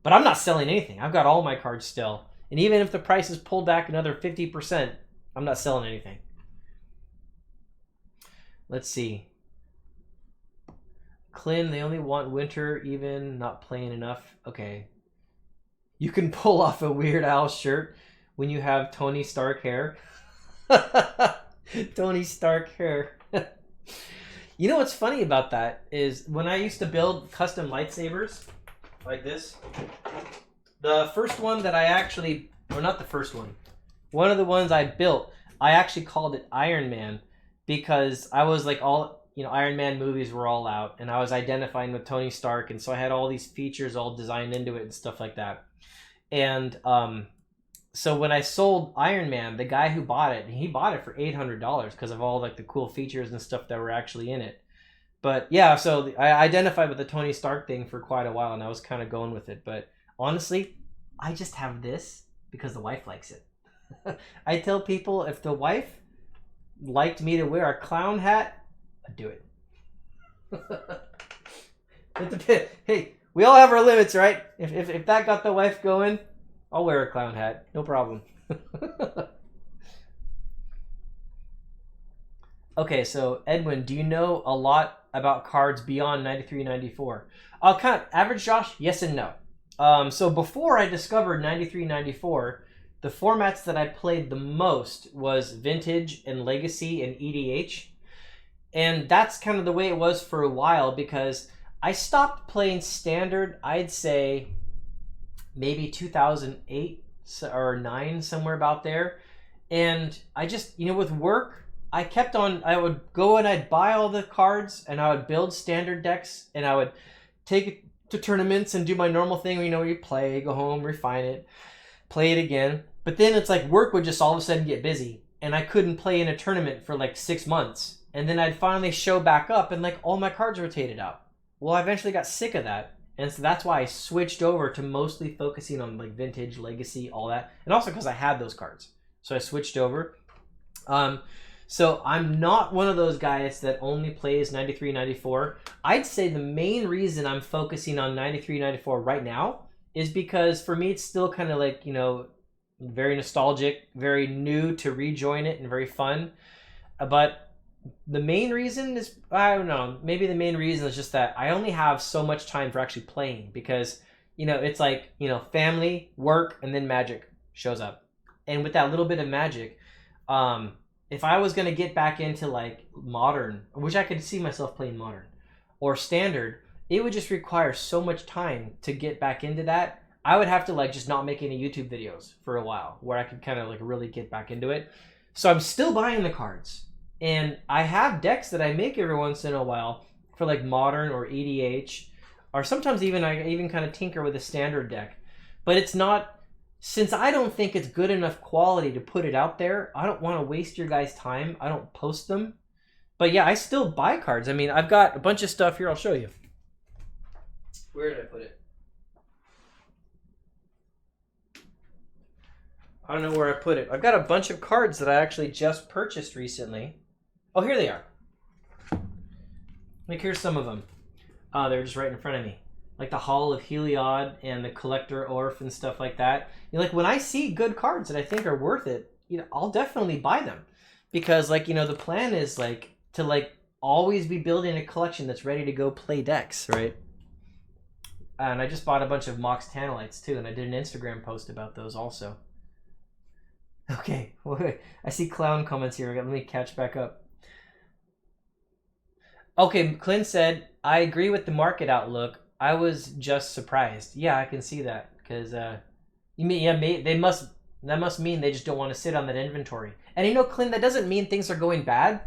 But I'm not selling anything. I've got all my cards still. And even if the price is pulled back another 50%, I'm not selling anything. Let's see. Clint, they only want winter, even not playing enough. Okay. You can pull off a Weird Al shirt when you have Tony Stark hair. Tony Stark hair. You know what's funny about that is when I used to build custom lightsabers like this, the first one that I actually, or not the first one of the ones I built, I actually called it Iron Man because I was like Iron Man movies were all out and I was identifying with Tony Stark, and so I had all these features all designed into it and stuff like that. And so when I sold Iron Man, the guy who bought it, he bought it for $800 because of all like the cool features and stuff that were actually in it. But yeah, so I identified with the Tony Stark thing for quite a while and I was kind of going with it. But honestly, I just have this because the wife likes it. I tell people if the wife liked me to wear a clown hat, I'd do it. Hey, we all have our limits, right? If that got the wife going, I'll wear a clown hat. No problem. Okay, so Edwin, do you know a lot about cards beyond 93, 94? Kind of average, Josh? Yes and no. So before I discovered 93, 94, the formats that I played the most was Vintage and Legacy and EDH. And that's kind of the way it was for a while because I stopped playing Standard, I'd say maybe 2008 or 9, somewhere about there. And I just, with work, I would go and I'd buy all the cards and I would build Standard decks and I would take it to tournaments and do my normal thing where, you play, go home, refine it, play it again. But then it's like work would just all of a sudden get busy and I couldn't play in a tournament for like 6 months. And then I'd finally show back up and like all my cards rotated out. Well, I eventually got sick of that. And so that's why I switched over to mostly focusing on like vintage, legacy, all that. And also because I had those cards. So I switched over. So I'm not one of those guys that only plays 93, 94. I'd say the main reason I'm focusing on 93, 94 right now is because for me it's still kind of like, you know, very nostalgic, very new to rejoin it and very fun. But the main reason is, I don't know, maybe the main reason is just that I only have so much time for actually playing because, you know, it's like, you know, family, work, and then Magic shows up. And with that little bit of Magic, if I was going to get back into like Modern, which I could see myself playing Modern, or Standard, it would just require so much time to get back into that. I would have to like just not make any YouTube videos for a while where I could kind of like really get back into it. So I'm still buying the cards. And I have decks that I make every once in a while for like Modern or EDH, or sometimes even I even kind of tinker with a Standard deck. But it's not, since I don't think it's good enough quality to put it out there, I don't want to waste your guys' time. I don't post them. But yeah, I still buy cards. I mean, I've got a bunch of stuff here. I'll show you. Where did I put it? I don't know where I put it. I've got a bunch of cards that I actually just purchased recently. Oh, here they are. Like, here's some of them. They're just right in front of me. Like the Hall of Heliod and the Collector Orph and stuff like that. You know, like, when I see good cards that I think are worth it, you know, I'll definitely buy them. Because, like, you know, the plan is, like, to, like, always be building a collection that's ready to go play decks, right? And I just bought a bunch of Mox Tanalites, too, and I did an Instagram post about those also. Okay, wait, I see clown comments here. Let me catch back up. Okay, Clint said, I agree with the market outlook. I was just surprised. Yeah, I can see that. Because, you mean, yeah, that must mean they just don't want to sit on that inventory. And you know, Clint, that doesn't mean things are going bad.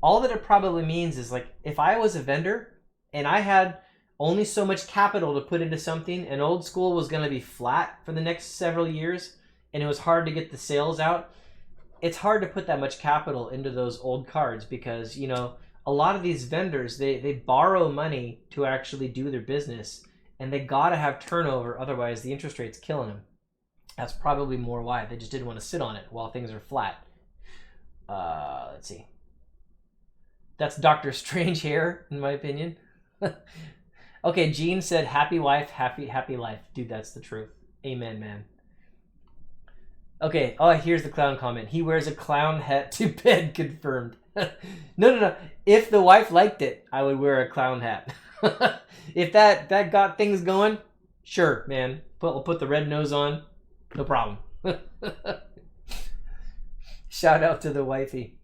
All that it probably means is, like, if I was a vendor and I had only so much capital to put into something and old school was going to be flat for the next several years, and it was hard to get the sales out, it's hard to put that much capital into those old cards because, you know, a lot of these vendors, they borrow money to actually do their business, and they gotta have turnover, otherwise the interest rate's killing them. That's probably more why. They just didn't want to sit on it while things are flat. Let's see. That's Dr. Strange hair, in my opinion. Okay, Gene said, happy wife, happy life. Dude, that's the truth. Amen, man. Okay, oh, here's the clown comment. He wears a clown hat to bed, confirmed. No. If the wife liked it, I would wear a clown hat. If that got things going, sure, man. I'll put the red nose on. No problem. Shout out to the wifey.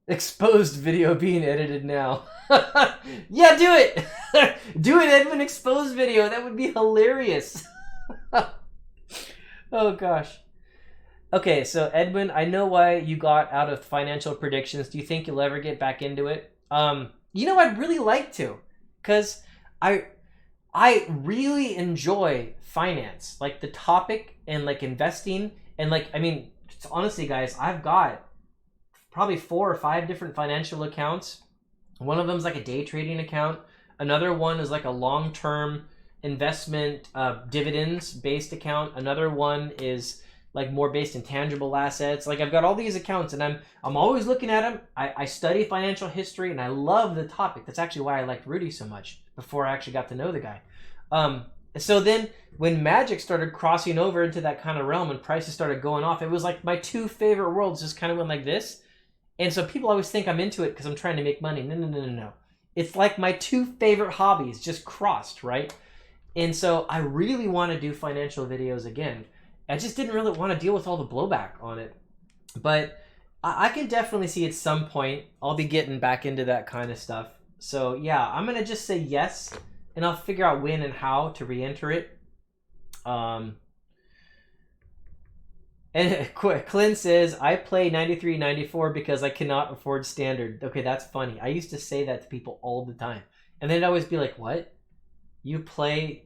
Exposed video being edited now. Yeah, do it. Do it, Edwin. Exposed video. That would be hilarious. Oh, gosh. Okay, so Edwin, I know why you got out of financial predictions. Do you think you'll ever get back into it? You know, I'd really like to, because I really enjoy finance, like the topic and like investing. And like, I mean, honestly, guys, I've got probably 4 or 5 different financial accounts. One of them is like a day trading account. Another one is like a long-term investment dividends based account. Another one is like more based in tangible assets. Like, I've got all these accounts and I'm always looking at them. I study financial history and I love the topic. That's actually why I liked Rudy so much before I actually got to know the guy. So then when Magic started crossing over into that kind of realm and prices started going off, it was like my 2 favorite worlds just kind of went like this. And so people always think I'm into it because I'm trying to make money. No. It's like my 2 favorite hobbies just crossed, right? And so I really want to do financial videos again. I just didn't really want to deal with all the blowback on it. But I can definitely see at some point I'll be getting back into that kind of stuff. So yeah, I'm going to just say yes, and I'll figure out when and how to re-enter it. And Clint says, I play 93, 94 because I cannot afford standard. Okay, that's funny. I used to say that to people all the time. And then I'd always be like, what? You play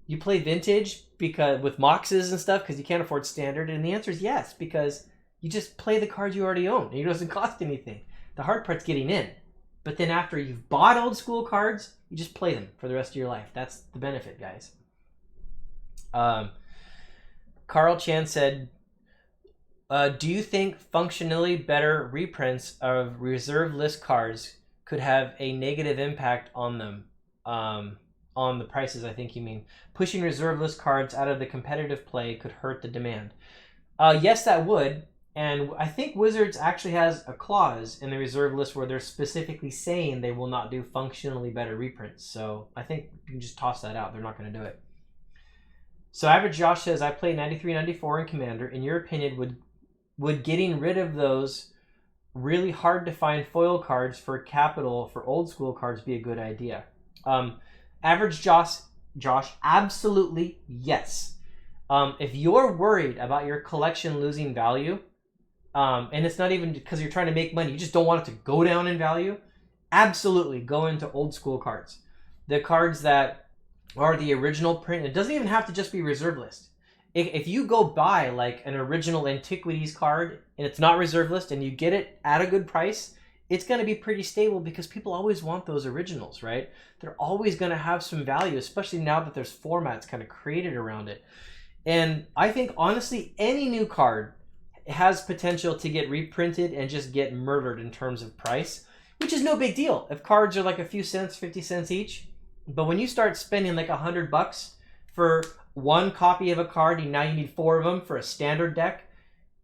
vintage because with Moxes and stuff because you can't afford standard? And the answer is yes, because you just play the cards you already own. And it doesn't cost anything. The hard part's getting in. But then after you've bought old school cards You just play them for the rest of your life. That's the benefit, guys. Carl Chan said, do you think functionally better reprints of reserve list cards could have a negative impact on them? On the prices, I think you mean. Pushing reserve list cards out of the competitive play could hurt the demand. Yes, that would. And I think Wizards actually has a clause in the reserve list where they're specifically saying they will not do functionally better reprints. So I think you can just toss that out. They're not going to do it. So Average Josh says, I play 93, 94 in Commander. In your opinion, would getting rid of those really hard to find foil cards for capital for old school cards be a good idea? Average Josh, absolutely yes. If you're worried about your collection losing value, and it's not even because you're trying to make money, you just don't want it to go down in value, absolutely go into old school cards. The cards that are the original print, it doesn't even have to just be reserve list. If you go buy like an original Antiquities card and it's not reserve list and you get it at a good price, it's going to be pretty stable because people always want those originals, right? They're always going to have some value, especially now that there's formats kind of created around it. And I think, honestly, any new card has potential to get reprinted and just get murdered in terms of price, which is no big deal. If cards are like a few cents, 50 cents each, but when you start spending like $100 for one copy of a card, now you need 4 of them for a standard deck,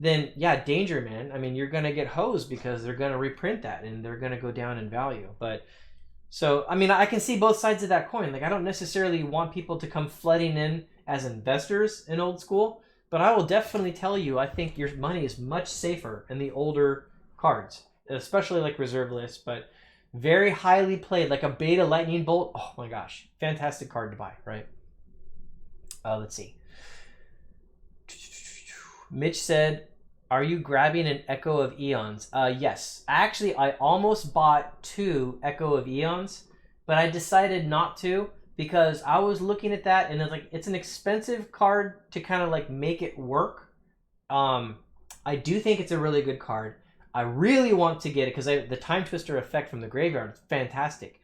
then yeah, danger, man. I mean, you're going to get hosed because they're going to reprint that and they're going to go down in value. But so, I mean, I can see both sides of that coin. Like, I don't necessarily want people to come flooding in as investors in old school, but I will definitely tell you, I think your money is much safer in the older cards, especially like reserve lists, but very highly played, like a Beta Lightning Bolt. Oh my gosh, fantastic card to buy, right? Let's see. Mitch said, are you grabbing an Echo of Eons? Yes. Actually, I almost bought 2 Echo of Eons, but I decided not to because I was looking at that and it's an expensive card to kind of like make it work. I do think it's a really good card. I really want to get it because the Time Twister effect from the graveyard is fantastic.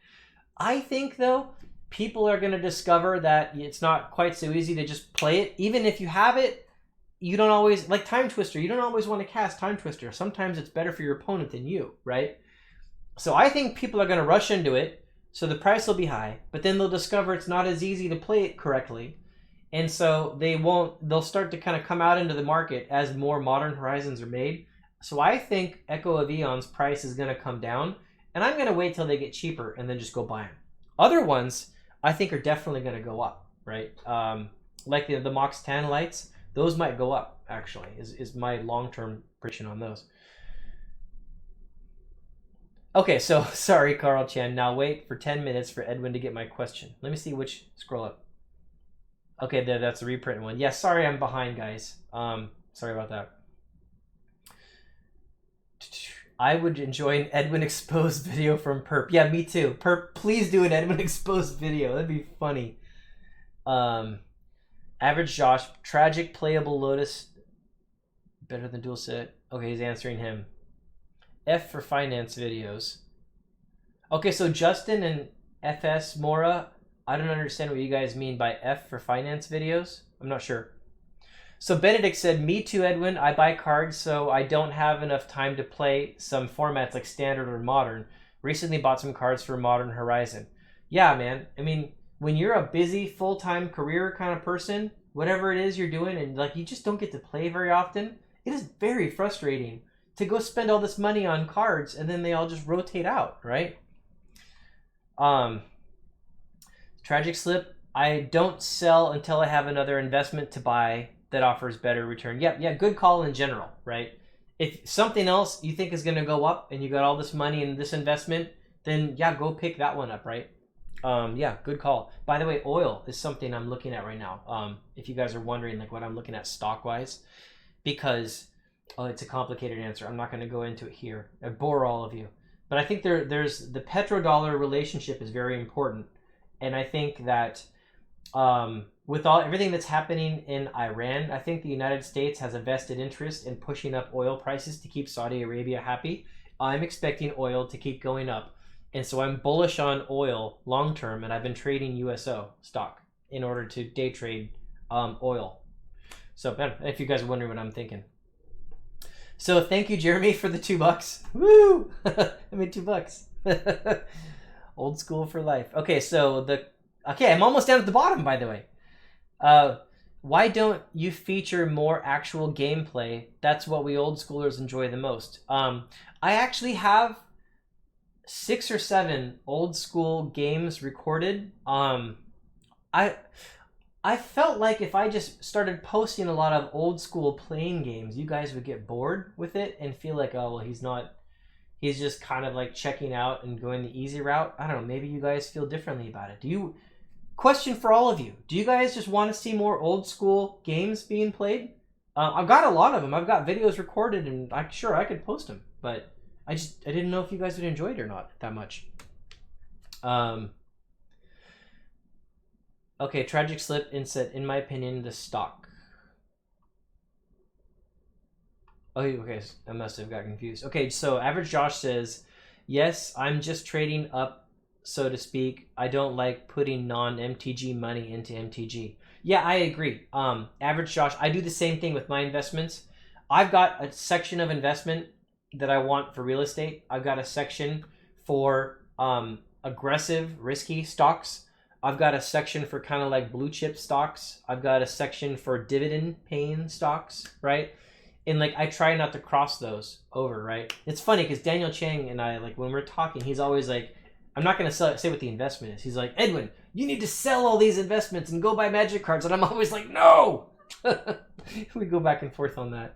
I think, though, people are going to discover that it's not quite so easy to just play it. Even if you have it, you don't always, like Time Twister, you don't always want to cast Time Twister. Sometimes it's better for your opponent than you, right? So I think people are going to rush into it, so the price will be high, but then they'll discover it's not as easy to play it correctly. And so they'll start to kind of come out into the market as more Modern Horizons are made. So I think Echo of Eon's price is going to come down, and I'm going to wait till they get cheaper and then just go buy them. Other ones, I think, are definitely going to go up, right? Like the Mox Tanlites, those might go up, actually, is my long-term prediction on those. Okay, so sorry, Carl Chan. Now wait for 10 minutes for Edwin to get my question. Let me see which, scroll up. Okay, that's the reprint one. Yeah, sorry I'm behind, guys. Sorry about that. I would enjoy an Edwin exposed video from Perp. Yeah, me too. Perp, please do an Edwin exposed video. That'd be funny. Average Josh, tragic playable Lotus. Better than dual set. Okay, he's answering him. F for finance videos. Okay, so Justin and FS Mora, I don't understand what you guys mean by F for finance videos. I'm not sure. So Benedict said, me too, Edwin. I buy cards so I don't have enough time to play some formats like Standard or Modern. Recently bought some cards for Modern Horizon. Yeah, man. I mean, when you're a busy, full-time career kind of person, whatever it is you're doing, and like you just don't get to play very often, it is very frustrating to go spend all this money on cards and then they all just rotate out, right? Tragic Slip, I don't sell until I have another investment to buy that offers better return. Yeah, good call in general, right? If something else you think is going to go up and you got all this money in this investment, then yeah, go pick that one up, right? Yeah, good call. By the way, oil is something I'm looking at right now. If you guys are wondering like what I'm looking at stock-wise, because it's a complicated answer. I'm not going to go into it here. I bore all of you. But I think there's the petrodollar relationship is very important. And I think that with everything that's happening in Iran, I think the United States has a vested interest in pushing up oil prices to keep Saudi Arabia happy. I'm expecting oil to keep going up. And so I'm bullish on oil long term, and I've been trading USO stock in order to day trade oil. So if you guys are wondering what I'm thinking. So thank you, Jeremy, for the $2. Woo! I made $2. Old school for life. Okay, I'm almost down at the bottom, by the way. Why don't you feature more actual gameplay? That's what we old schoolers enjoy the most. I actually have 6 or 7 old school games recorded. I felt like if I just started posting a lot of old school playing games, you guys would get bored with it and feel like, oh, well, he's just kind of like checking out and going the easy route. I don't know, maybe you guys feel differently about it. Question for all of you, do you guys just want to see more old school games being played? I've got a lot of them. I've got videos recorded, and I could post them, but I didn't know if you guys would enjoy it or not that much. Okay, Tragic Slip said, in my opinion, the stock. Oh, okay, I must have got confused. Okay, so Average Josh says, yes, I'm just trading up, so to speak. I don't like putting non-MTG money into MTG. Yeah, I agree. Average Josh, I do the same thing with my investments. I've got a section of investment that I want for real estate. I've got a section for aggressive, risky stocks. I've got a section for kind of like blue chip stocks. I've got a section for dividend paying stocks, right? And like I try not to cross those over, right? It's funny because Daniel Chang and I, like when we're talking, he's always like, I'm not going to say what the investment is. He's like, Edwin, you need to sell all these investments and go buy magic cards. And I'm always like, no! We go back and forth on that.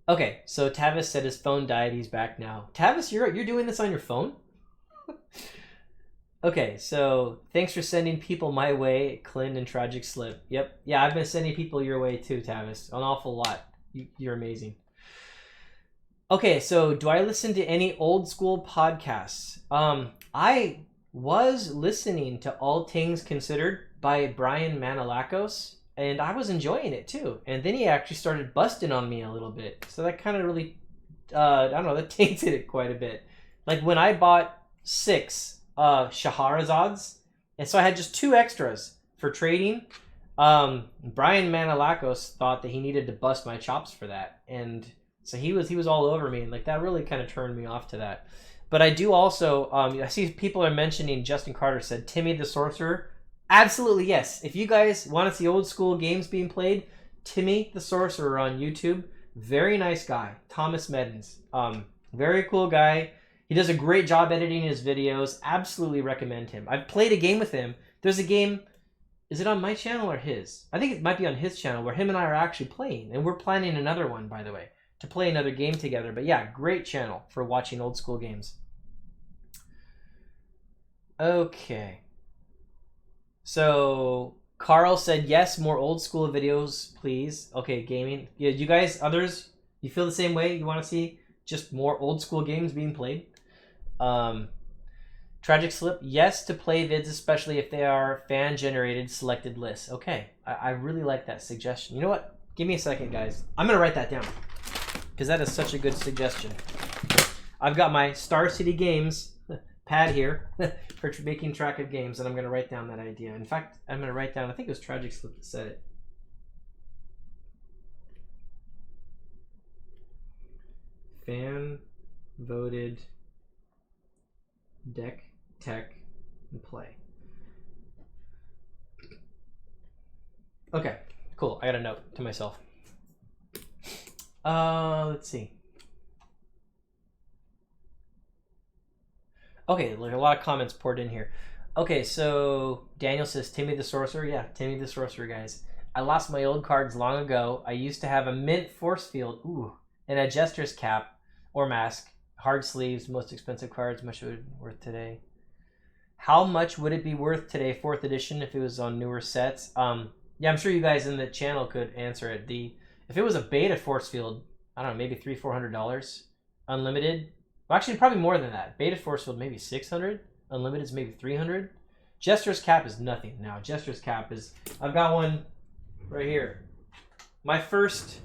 Okay, so Tavis said his phone died. He's back now. Tavis, you're doing this on your phone? Okay, so thanks for sending people my way, Clint and Tragic Slip. Yep. Yeah, I've been sending people your way too, Tavis. An awful lot. You're amazing. Okay, so do I listen to any old school podcasts? I was listening to All Things Considered by Brian Manolakos, and I was enjoying it too. And then he actually started busting on me a little bit. So that kind of really, I don't know, that tainted it quite a bit. Like when I bought 6 Shahrazad's, and so I had just 2 extras for trading. Brian Manolakos thought that he needed to bust my chops for that, and so he was all over me, and like that really kind of turned me off to that. But I do also I see people are mentioning, Justin Carter said Timmy the Sorcerer. Absolutely, yes. If you guys want to see old school games being played, Timmy the Sorcerer on YouTube, very nice guy. Thomas Meddens, very cool guy. He does a great job editing his videos. Absolutely recommend him. I've played a game with him. There's a game, is it on my channel or his? I think it might be on his channel, where him and I are actually playing. And we're planning another one, by the way, to play another game together. But yeah, great channel for watching old school games. Okay. So Carl said, yes, more old school videos, please. Okay, gaming. Yeah, you guys, others, you feel the same way? You want to see just more old school games being played? Tragic Slip, yes to play vids, especially if they are fan-generated selected lists. Okay, I really like that suggestion. You know what? Give me a second, guys. I'm going to write that down, because that is such a good suggestion. I've got my Star City Games pad here for making track of games, and I'm going to write down that idea. In fact, I'm going to write down, I think it was Tragic Slip that said it. Fan-voted deck, tech, and play. Okay, cool. I got a note to myself. Let's see. Okay, like a lot of comments poured in here. Okay, so Daniel says, Timmy the Sorcerer. Yeah, Timmy the Sorcerer, guys. I lost my old cards long ago. I used to have a mint force field, and a Jester's cap or mask. Hard sleeves, most expensive cards, much would it be worth today? How much would it be worth today, 4th edition, if it was on newer sets? Yeah, I'm sure you guys in the channel could answer it. If it was a beta force field, I don't know, maybe $300-400. Unlimited, well, actually probably more than that. Beta force field maybe 600. Unlimited is maybe 300. Jester's cap is nothing now. Jester's cap is, I've got one right here. My first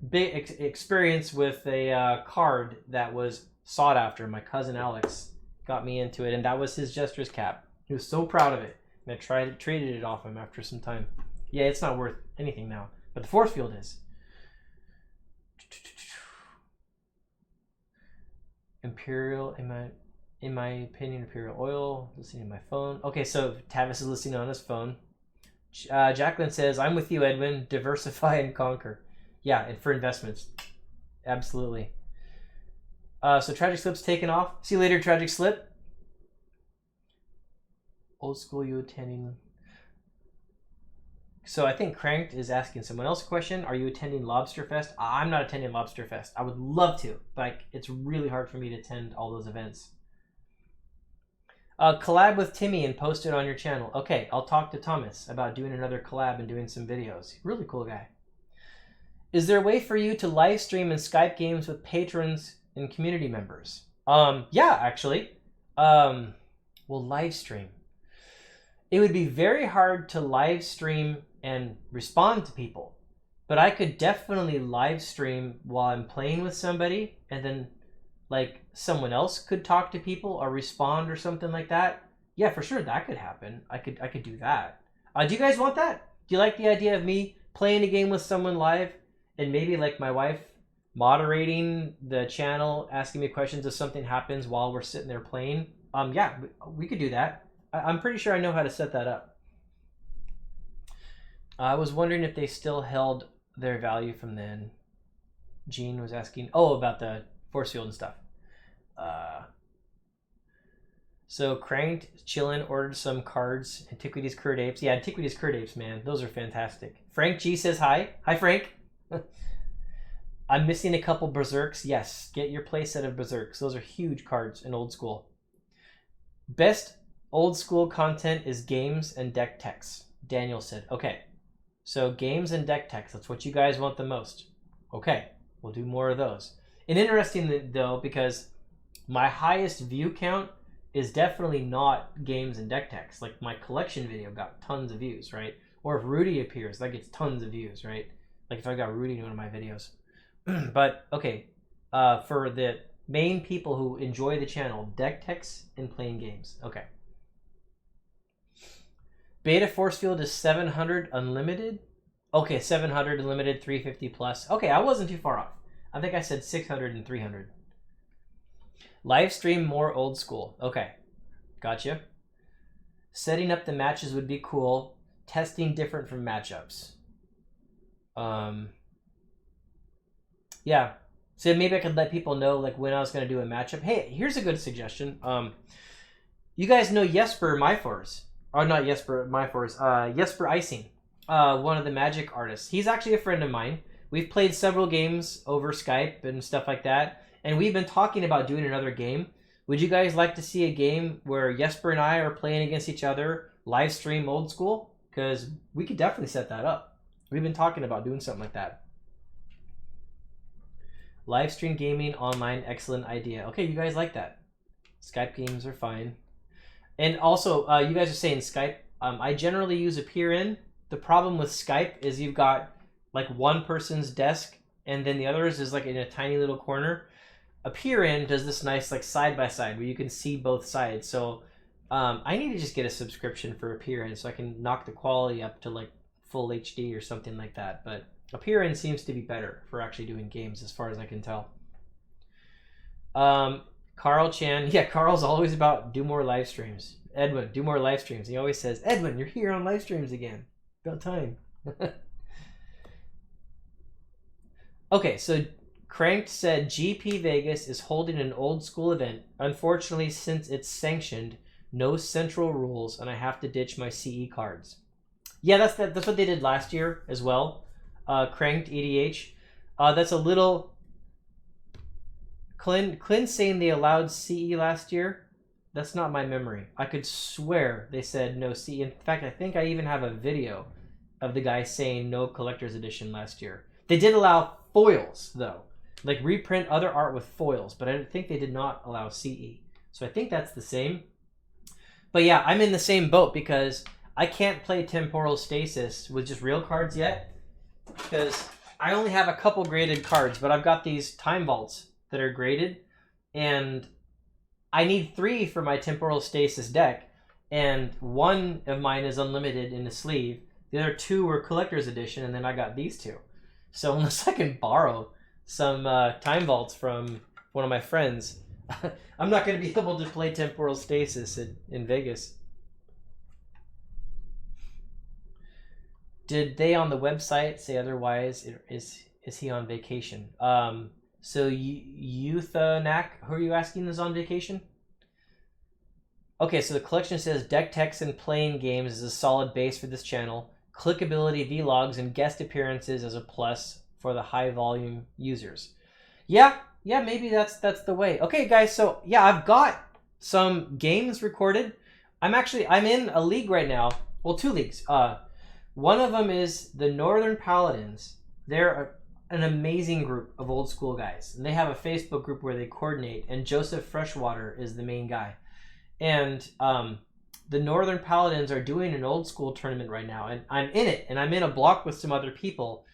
big experience with a card that was sought after. My cousin Alex got me into it, and that was his Jester's cap. He was so proud of it, and I traded it off him after some time. Yeah, it's not worth anything now, but the force field is. Imperial, in my opinion, Imperial Oil, listening to my phone. Okay, so Tavis is listening on his phone. Jacqueline says, I'm with you, Edwin. Diversify and conquer. Yeah, and for investments. Absolutely. So Tragic Slip's taken off. See you later, Tragic Slip. Old school, you attending? So I think Cranked is asking someone else a question. Are you attending Lobster Fest? I'm not attending Lobster Fest. I would love to, but it's really hard for me to attend all those events. Collab with Timmy and post it on your channel. Okay, I'll talk to Thomas about doing another collab and doing some videos. Really cool guy. Is there a way for you to live stream and Skype games with patrons and community members? Yeah, actually. We'll live stream. It would be very hard to live stream and respond to people, but I could definitely live stream while I'm playing with somebody, and then like someone else could talk to people or respond or something like that. Yeah, for sure, that could happen. I could do that. Do you guys want that? Do you like the idea of me playing a game with someone live and maybe like my wife moderating the channel, asking me questions if something happens while we're sitting there playing? Yeah, we could do that. I'm pretty sure I know how to set that up. I was wondering if they still held their value from then. Gene was asking, about the force field and stuff. So Cranked, chillin', ordered some cards. Antiquities Curd Apes. Yeah, Antiquities Curd Apes, man. Those are fantastic. Frank G says hi. Hi, Frank. I'm missing a couple Berserks. Yes, get your playset of Berserks. Those are huge cards in old school. Best old school content is games and deck techs. Daniel said. Okay, so games and deck techs. That's what you guys want the most. Okay, we'll do more of those. And interesting though, because my highest view count is definitely not games and deck techs. Like my collection video got tons of views, right? Or if Rudy appears, that gets tons of views, right? Like if I got Rudy in one of my videos. But okay, for the main people who enjoy the channel, deck techs and playing games. Okay. Beta force field is 700 unlimited. Okay, 700 unlimited, 350 plus. Okay, I wasn't too far off. I think I said 600 and 300. Live stream more old school. Okay, gotcha. Setting up the matches would be cool. Testing different from matchups. Yeah. So maybe I could let people know like when I was going to do a matchup. Hey, here's a good suggestion. You guys know Jesper Myfors. Oh, not Jesper Myfors. Jesper Icing. One of the Magic artists. He's actually a friend of mine. We've played several games over Skype and stuff like that. And we've been talking about doing another game. Would you guys like to see a game where Jesper and I are playing against each other, live stream old school? Because we could definitely set that up. We've been talking about doing something like that. Live stream gaming online, excellent idea. Okay, you guys like that. Skype games are fine. And also, you guys are saying Skype. I generally use Appear-In. The problem with Skype is you've got like one person's desk and then the others is like in a tiny little corner. Appear-In does this nice like side-by-side where you can see both sides. So I need to just get a subscription for Appear-In so I can knock the quality up to like full HD or something like that. But Appear-In seems to be better for actually doing games as far as I can tell. Carl Chan. Yeah, Carl's always about do more live streams. Edwin, do more live streams. He always says, Edwin, you're here on live streams again. About time. Okay, so Cranked said GP Vegas is holding an old school event. Unfortunately, since it's sanctioned, no central rules, and I have to ditch my CE cards. Yeah, that's what they did last year as well. Cranked EDH. That's a little... Clint's saying they allowed CE last year. That's not my memory. I could swear they said no CE. In fact, I think I even have a video of the guy saying no collector's edition last year. They did allow foils, though. Like reprint other art with foils, but I think they did not allow CE. So I think that's the same. But yeah, I'm in the same boat because I can't play Temporal Stasis with just real cards yet because I only have a couple graded cards, but I've got these time vaults that are graded, and I need 3 for my temporal stasis deck, and 1 of mine is unlimited in the sleeve. The other 2 were collector's edition, and then I got these 2. So unless I can borrow some time vaults from one of my friends, I'm not going to be able to play temporal stasis in Vegas. Did they on the website say otherwise? Is he on vacation? So Youthanac, who are you asking is on vacation? Okay, so the collection says deck techs and playing games is a solid base for this channel. Clickability, vlogs, and guest appearances as a plus for the high volume users. Yeah, maybe that's the way. Okay, guys, so yeah, I've got some games recorded. I'm in a league right now. Well, 2 leagues. One of them is the Northern Paladins. They're an amazing group of old school guys, and they have a Facebook group where they coordinate, and Joseph Freshwater is the main guy. And the Northern Paladins are doing an old school tournament right now, and I'm in it, and I'm in a block with some other people,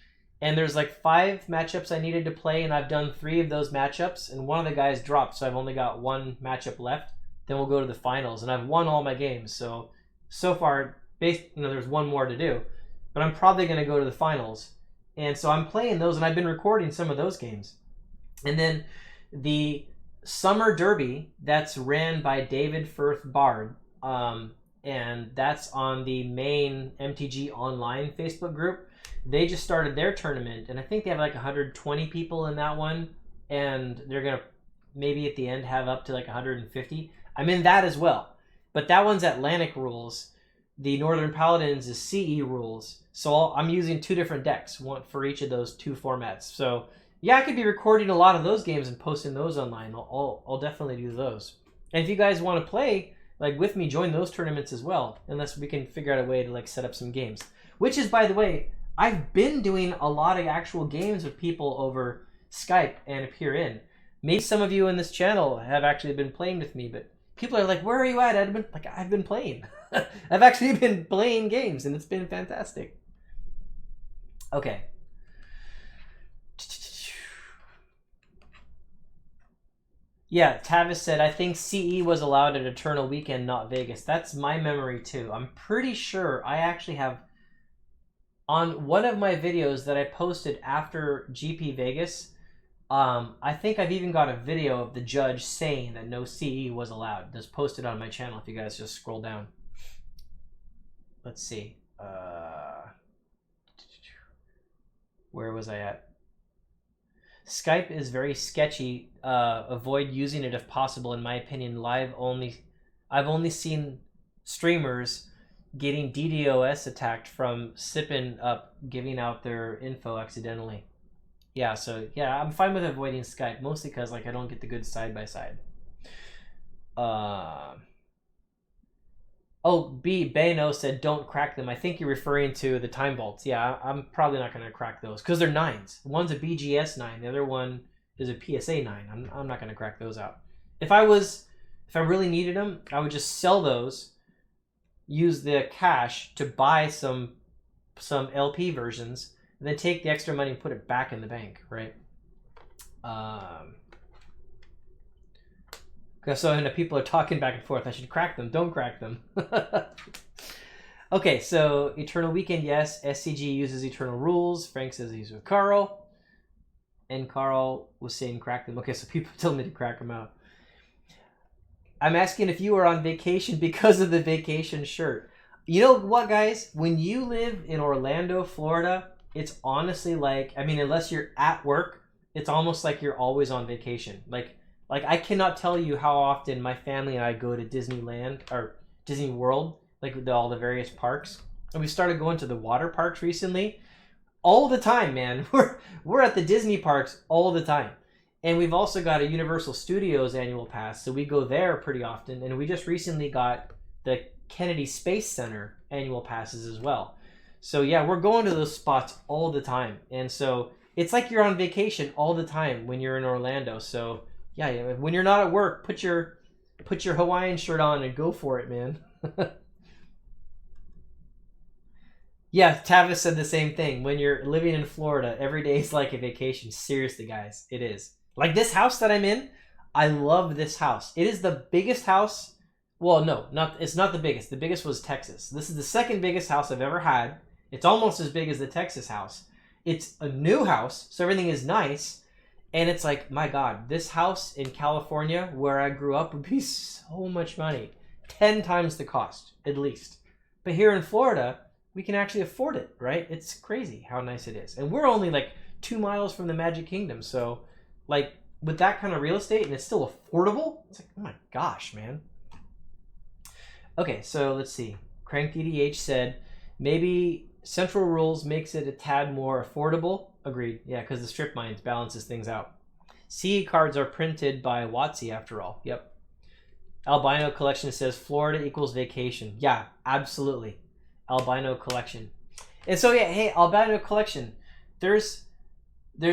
and there's like 5 matchups I needed to play, and I've done 3 of those matchups, and one of the guys dropped, so I've only got 1 matchup left. Then we'll go to the finals, and I've won all my games. So far, there's 1 more to do, but I'm probably going to go to the finals. And so I'm playing those, and I've been recording some of those games. And then the Summer Derby, that's ran by David Firth Bard, and that's on the main MTG Online Facebook group. They just started their tournament, and I think they have like 120 people in that one, and they're going to maybe at the end have up to like 150. I'm in that as well, but that one's Atlantic rules. The Northern Paladins is CE rules. So I'm using 2 different decks, one for each of those 2 formats. So yeah, I could be recording a lot of those games and posting those online. I'll definitely do those. And if you guys want to play like with me, join those tournaments as well, unless we can figure out a way to like set up some games. Which is, by the way, I've been doing a lot of actual games with people over Skype and appear in. Maybe some of you in this channel have actually been playing with me, but people are like, where are you at, Edwin? Like, I've been playing. I've actually been playing games, and it's been fantastic. Okay. Yeah, Tavis said, I think CE was allowed at Eternal Weekend, not Vegas. That's my memory, too. I'm pretty sure I actually have, on one of my videos that I posted after GP Vegas, I think I've even got a video of the judge saying that no CE was allowed. That's posted on my channel if you guys just scroll down. Let's see. Where was I at? Skype is very sketchy. Avoid using it if possible, in my opinion. Live only. I've only seen streamers getting DDoS attacked from sipping up, giving out their info accidentally. Yeah, so yeah, I'm fine with avoiding Skype, mostly because like I don't get the good side by side. Oh, Bano said don't crack them. I think you're referring to the time vaults. Yeah, I'm probably not going to crack those because they're 9s. One's a BGS 9, the other one is a PSA 9. I'm not going to crack those out. If I really needed them, I would just sell those, use the cash to buy some LP versions, and then take the extra money and put it back in the bank, right? So people are talking back and forth. I should crack them. Don't crack them. Okay, so Eternal Weekend, yes. SCG uses Eternal Rules. Frank says he's with Carl. And Carl was saying crack them. Okay, so people told me to crack them out. I'm asking if you are on vacation because of the vacation shirt. You know what, guys? When you live in Orlando, Florida, it's honestly like, I mean, unless you're at work, it's almost like you're always on vacation. Like I cannot tell you how often my family and I go to Disneyland or Disney World, like with all the various parks. And we started going to the water parks recently. All the time, man. We're at the Disney parks all the time. And we've also got a Universal Studios annual pass, so we go there pretty often. And we just recently got the Kennedy Space Center annual passes as well. So yeah, we're going to those spots all the time. And so it's like you're on vacation all the time when you're in Orlando. So yeah, when you're not at work, put your Hawaiian shirt on and go for it, man. Yeah, Tavis said the same thing. When you're living in Florida, every day is like a vacation. Seriously, guys, it is. Like this house that I'm in, I love this house. It is the biggest house. Well, no, it's not the biggest. The biggest was Texas. This is the second biggest house I've ever had. It's almost as big as the Texas house. It's a new house, so everything is nice. And it's like, my God, this house in California where I grew up would be so much money. 10 times the cost, at least. But here in Florida, we can actually afford it, right? It's crazy how nice it is. And we're only like 2 miles from the Magic Kingdom. So, like, with that kind of real estate and it's still affordable, it's like, oh my gosh, man. Okay, so let's see. Crank DDH said, maybe Central Rules makes it a tad more affordable. Agreed. Yeah, because the strip mines balances things out. CE cards are printed by WotC after all. Yep. Albino Collection says Florida equals vacation. Yeah, absolutely. Albino Collection. And so yeah, hey, Albino Collection. There's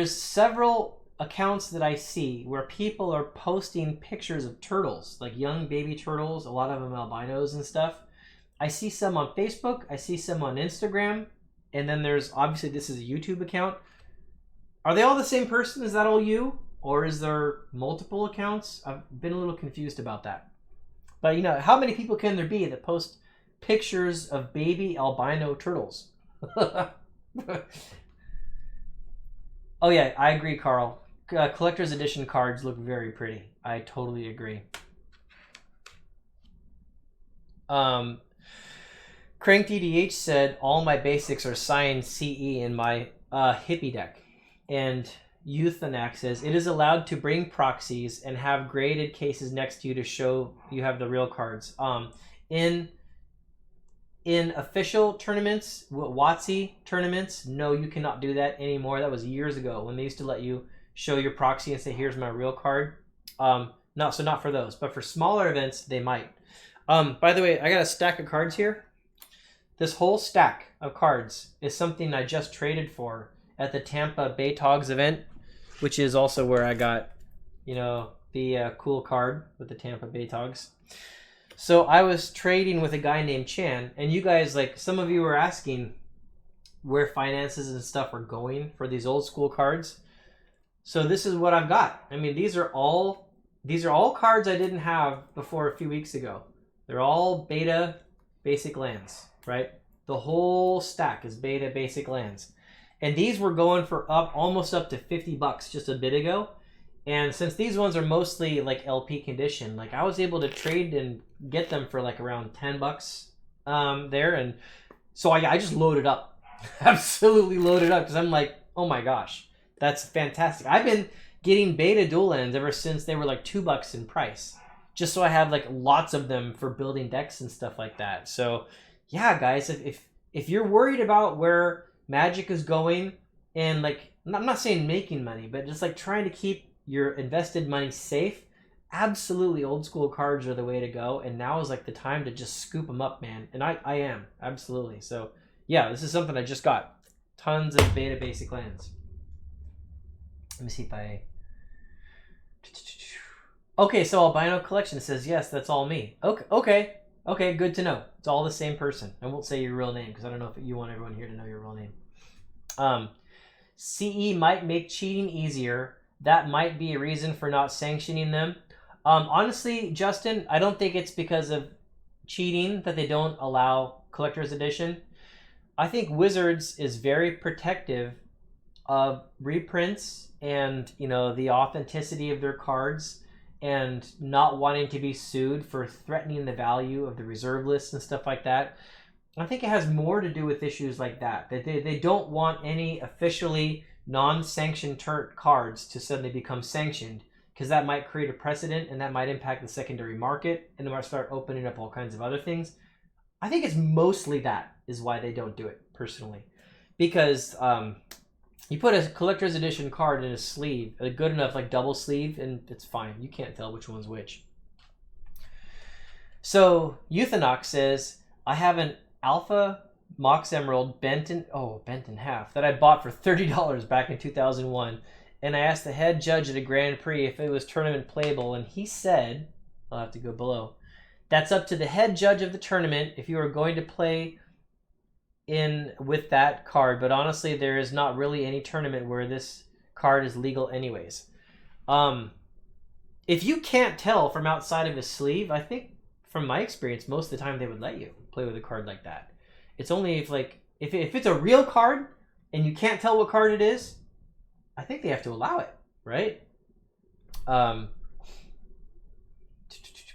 several accounts that I see where people are posting pictures of turtles, like young baby turtles, a lot of them albinos and stuff. I see some on Facebook, I see some on Instagram, and then there's, obviously this is a YouTube account. Are they all the same person? Is that all you? Or is there multiple accounts? I've been a little confused about that. But you know, how many people can there be that post pictures of baby albino turtles? Oh yeah, I agree, Carl. Collector's edition cards look very pretty. I totally agree. Crank DDH said, all my basics are signed CE in my hippie deck. And Euthanax says, it is allowed to bring proxies and have graded cases next to you to show you have the real cards. In official tournaments, WotC tournaments, no, you cannot do that anymore. That was years ago when they used to let you show your proxy and say, here's my real card. Not for those, but for smaller events, they might. By the way, I got a stack of cards here. This whole stack of cards is something I just traded for at the Tampa Bay Togs event, which is also where I got, you know, the cool card with the Tampa Bay Togs. So I was trading with a guy named Chan, and you guys, like, some of you were asking where finances and stuff are going for these old school cards. So this is what I've got. I mean, these are all cards I didn't have before a few weeks ago. They're all beta basic lands, right? The whole stack is beta basic lands. And these were going for almost up to $50 just a bit ago. And since these ones are mostly like LP condition, like I was able to trade and get them for like around $10 there. And so I just loaded up, absolutely loaded up, because I'm like, oh my gosh, that's fantastic. I've been getting beta dual lands ever since they were like $2 in price, just so I have like lots of them for building decks and stuff like that. So yeah, guys, if you're worried about where Magic is going, and like, I'm not saying making money, but just like trying to keep your invested money safe, absolutely old school cards are the way to go. And now is like the time to just scoop them up, man. And I am, absolutely. So yeah, this is something I just got. Tons of beta basic lands. Let me see if I... Okay, so Albino Collection says, yes, that's all me. Okay, good to know. It's all the same person. I won't say your real name because I don't know if you want everyone here to know your real name. CE might make cheating easier. That might be a reason for not sanctioning them. Honestly, Justin, I don't think it's because of cheating that they don't allow Collector's Edition. I think Wizards is very protective of reprints and, you know, the authenticity of their cards, and not wanting to be sued for threatening the value of the reserve list and stuff like that. I think it has more to do with issues like that. They don't want any officially non-sanctioned cards to suddenly become sanctioned, because that might create a precedent and that might impact the secondary market, and they might start opening up all kinds of other things. I think it's mostly that is why they don't do it, personally. Because you put a collector's edition card in a sleeve, a good enough like double sleeve, and it's fine. You can't tell which one's which. So Euthanox says, I have an Alpha Mox Emerald bent in half that I bought for $30 back in 2001, and I asked the head judge at a Grand Prix if it was tournament playable, and he said, I'll have to go below, that's up to the head judge of the tournament if you are going to play in with that card, but honestly there is not really any tournament where this card is legal anyways. if you can't tell from outside of his sleeve, I think from my experience, most of the time they would let you play with a card like that. It's only if it's a real card and you can't tell what card it is, I think they have to allow it, right? But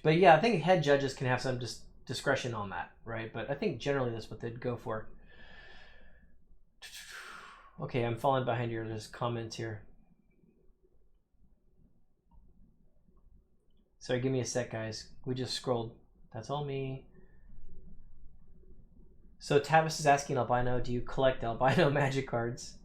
yeah, I think head judges can have some discretion on that, right? But I think generally that's what they'd go for. Okay, I'm falling behind here. There's comments here. Sorry, give me a sec, guys. We just scrolled. That's all me. So Tavis is asking Albino, do you collect Albino Magic cards?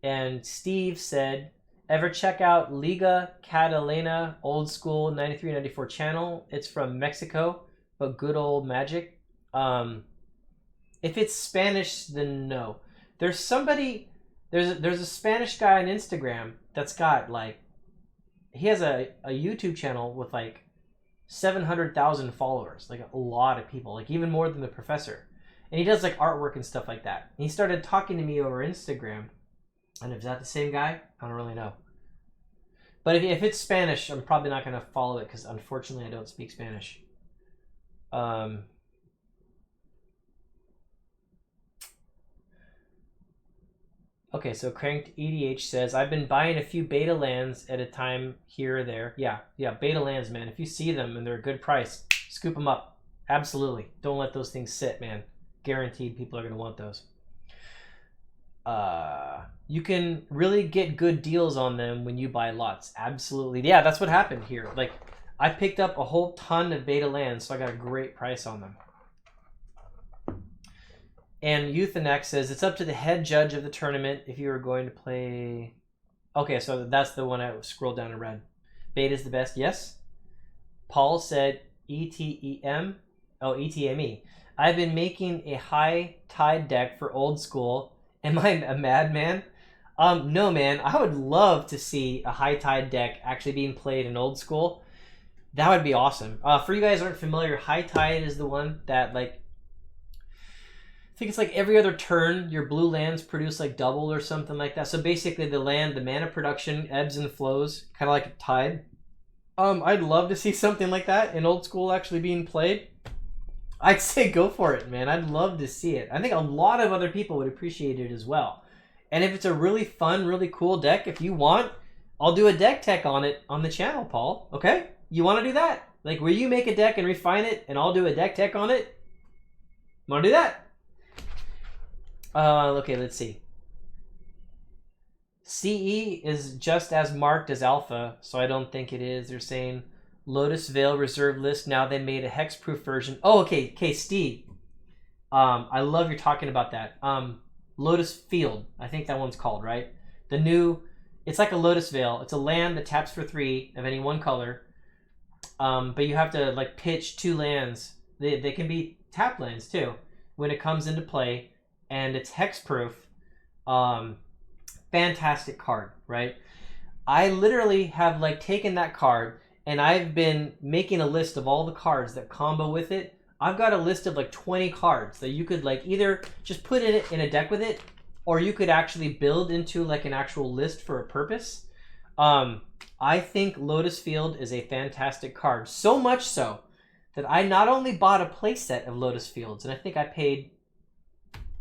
And Steve said, ever check out Liga Catalana Old School 93-94 channel? It's from Mexico, but good old Magic. If it's Spanish, then no. There's somebody, there's a Spanish guy on Instagram that's got like, he has a YouTube channel with like 700,000 followers, like a lot of people, like even more than the professor. And he does like artwork and stuff like that. And he started talking to me over Instagram. And is that the same guy? I don't really know. But if it's Spanish, I'm probably not going to follow it because unfortunately I don't speak Spanish. Okay, so Cranked EDH says, I've been buying a few beta lands at a time here or there. Yeah, beta lands, man. If you see them and they're a good price, scoop them up. Absolutely. Don't let those things sit, man. Guaranteed people are going to want those. You can really get good deals on them when you buy lots. Absolutely. Yeah, that's what happened here. Like, I picked up a whole ton of beta lands, so I got a great price on them. And Euthanax says, it's up to the head judge of the tournament if you are going to play... Okay, so that's the one I scrolled down and read. Beta's the best, yes. Paul said, ETEM. Oh, ETME. I've been making a high tide deck for old school. Am I a madman? No, man. I would love to see a high tide deck actually being played in old school. That would be awesome. For you guys who aren't familiar, high tide is the one that, like, I think it's like every other turn, your blue lands produce like double or something like that. So basically the mana production ebbs and flows, kind of like a tide. I'd love to see something like that in old school actually being played. I'd say go for it, man. I'd love to see it. I think a lot of other people would appreciate it as well. And if it's a really fun, really cool deck, if you want, I'll do a deck tech on it on the channel, Paul. Okay? You want to do that? Like, where you make a deck and refine it, and I'll do a deck tech on it? Want to do that? Okay, let's see. CE is just as marked as Alpha, so I don't think it is. They're saying Lotus Veil reserve list. Now they made a hexproof version. Oh, okay, Steve. I love you're talking about that. Lotus Field, I think that one's called, right? The new, it's like a Lotus Veil. It's a land that taps for 3 of any one color. But you have to like pitch 2 lands. They can be tap lands too when it comes into play. And it's hexproof. Fantastic card, right? I literally have like taken that card and I've been making a list of all the cards that combo with it. I've got a list of like 20 cards that you could like either just put it in a deck with it, or you could actually build into like an actual list for a purpose. I think Lotus Field is a fantastic card. So much so that I not only bought a playset of Lotus Fields, and I think I paid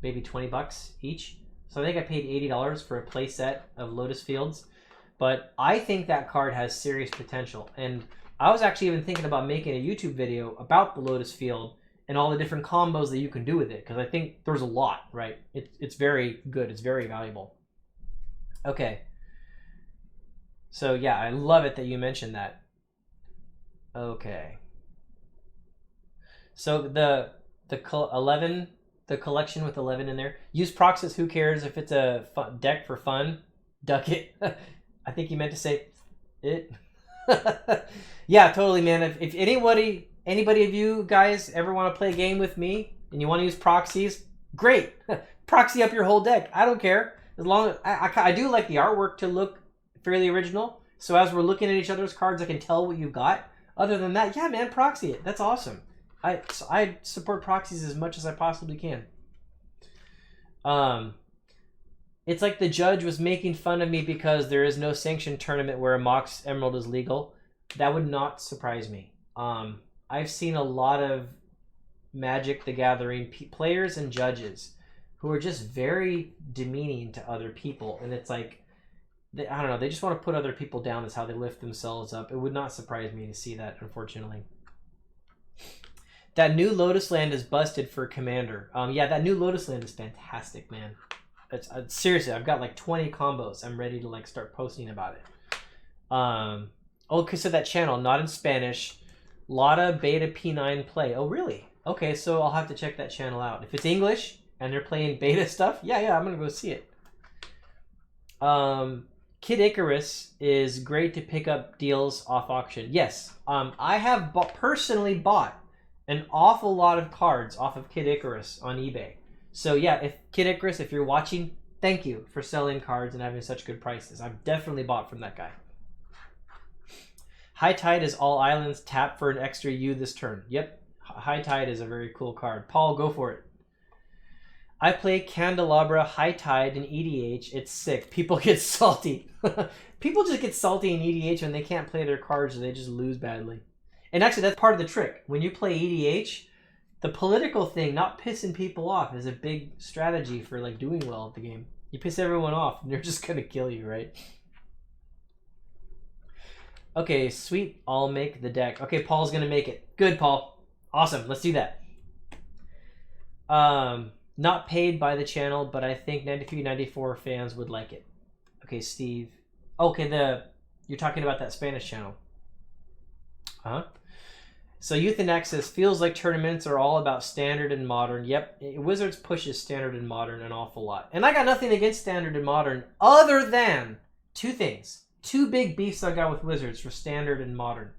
maybe $20 each. So I think I paid $80 for a playset of Lotus Fields. But I think that card has serious potential. And I was actually even thinking about making a YouTube video about the Lotus Field and all the different combos that you can do with it. Because I think there's a lot, right? It's very good. It's very valuable. Okay. So yeah, I love it that you mentioned that. Okay. So the 11... The collection with 11 in there. Use Proxys, who cares if it's a deck for fun? Duck it. I think you meant to say it. Yeah, totally, man. If anybody of you guys ever want to play a game with me and you want to use proxies, great. Proxy up your whole deck. I don't care. As long as I do like the artwork to look fairly original. So as we're looking at each other's cards, I can tell what you've got. Other than that, yeah, man, proxy it. That's awesome. I support proxies as much as I possibly can. It's like the judge was making fun of me because there is no sanctioned tournament where a Mox Emerald is legal. That would not surprise me. I've seen a lot of Magic the Gathering players and judges who are just very demeaning to other people, and it's like, I don't know, they just want to put other people down. That's how they lift themselves up. It would not surprise me to see that, unfortunately. That new Lotus Land is busted for Commander. Yeah, that new Lotus Land is fantastic, man. It's seriously, I've got like 20 combos. I'm ready to like start posting about it. Okay, so that channel, not in Spanish. Lotta Beta P9 Play. Oh, really? Okay, so I'll have to check that channel out. If it's English and they're playing beta stuff, yeah, I'm gonna go see it. Kid Icarus is great to pick up deals off auction. Yes, I have personally bought an awful lot of cards off of Kid Icarus on eBay. So yeah, if Kid Icarus, if you're watching, thank you for selling cards and having such good prices. I've definitely bought from that guy. High Tide is all islands. Tap for an extra U this turn. Yep, High Tide is a very cool card. Paul, go for it. I play Candelabra, High Tide, and EDH. It's sick. People get salty. People just get salty in EDH when they can't play their cards or they just lose badly. And actually, that's part of the trick. When you play EDH, the political thing, not pissing people off, is a big strategy for like doing well at the game. You piss everyone off, and they're just gonna kill you, right? Okay, sweet. I'll make the deck. Okay, Paul's gonna make it. Good, Paul. Awesome. Let's do that. Not paid by the channel, but I think 93, 94 fans would like it. Okay, Steve. Okay, you're talking about that Spanish channel. So Youth and Access feels like tournaments are all about standard and modern. Yep, Wizards pushes standard and modern an awful lot. And I got nothing against standard and modern other than two things. Two big beefs I got with Wizards for standard and modern.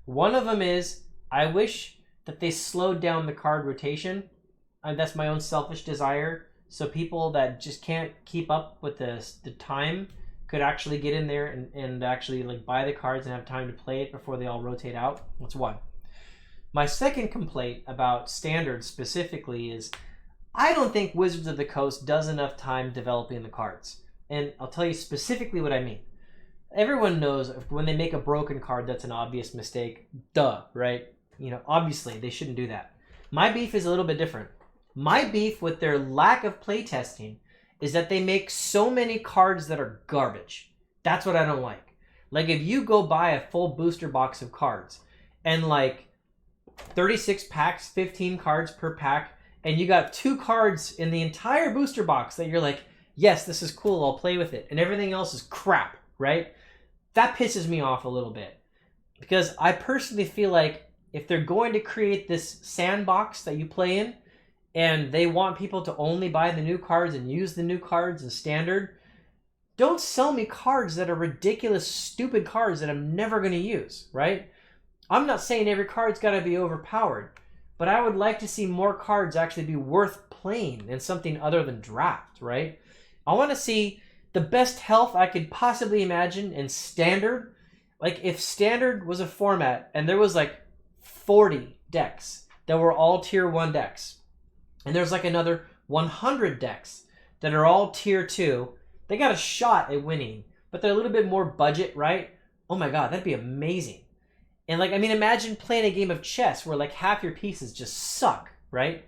One of them is I wish that they slowed down the card rotation. That's my own selfish desire. So people that just can't keep up with the time could actually get in there and actually like buy the cards and have time to play it before they all rotate out. That's one. My second complaint about standard specifically is I don't think Wizards of the Coast does enough time developing the cards. And I'll tell you specifically what I mean. Everyone knows when they make a broken card, that's an obvious mistake. Duh, right? You know, obviously they shouldn't do that. My beef is a little bit different. My beef with their lack of playtesting is that they make so many cards that are garbage. That's what I don't like. Like if you go buy a full booster box of cards and like 36 packs, 15 cards per pack, and you got 2 cards in the entire booster box that you're like, yes, this is cool, I'll play with it, and everything else is crap, right? That pisses me off a little bit. Because I personally feel like if they're going to create this sandbox that you play in, and they want people to only buy the new cards and use the new cards in standard, don't sell me cards that are ridiculous, stupid cards that I'm never going to use, right? I'm not saying every card's got to be overpowered, but I would like to see more cards actually be worth playing in something other than draft, right? I want to see the best health I could possibly imagine in standard. Like if standard was a format and there was like 40 decks that were all tier 1 decks, and there's like another 100 decks that are all tier 2, they got a shot at winning, but they're a little bit more budget, right? Oh my god, that'd be amazing. And like, I mean, imagine playing a game of chess where like half your pieces just suck, right?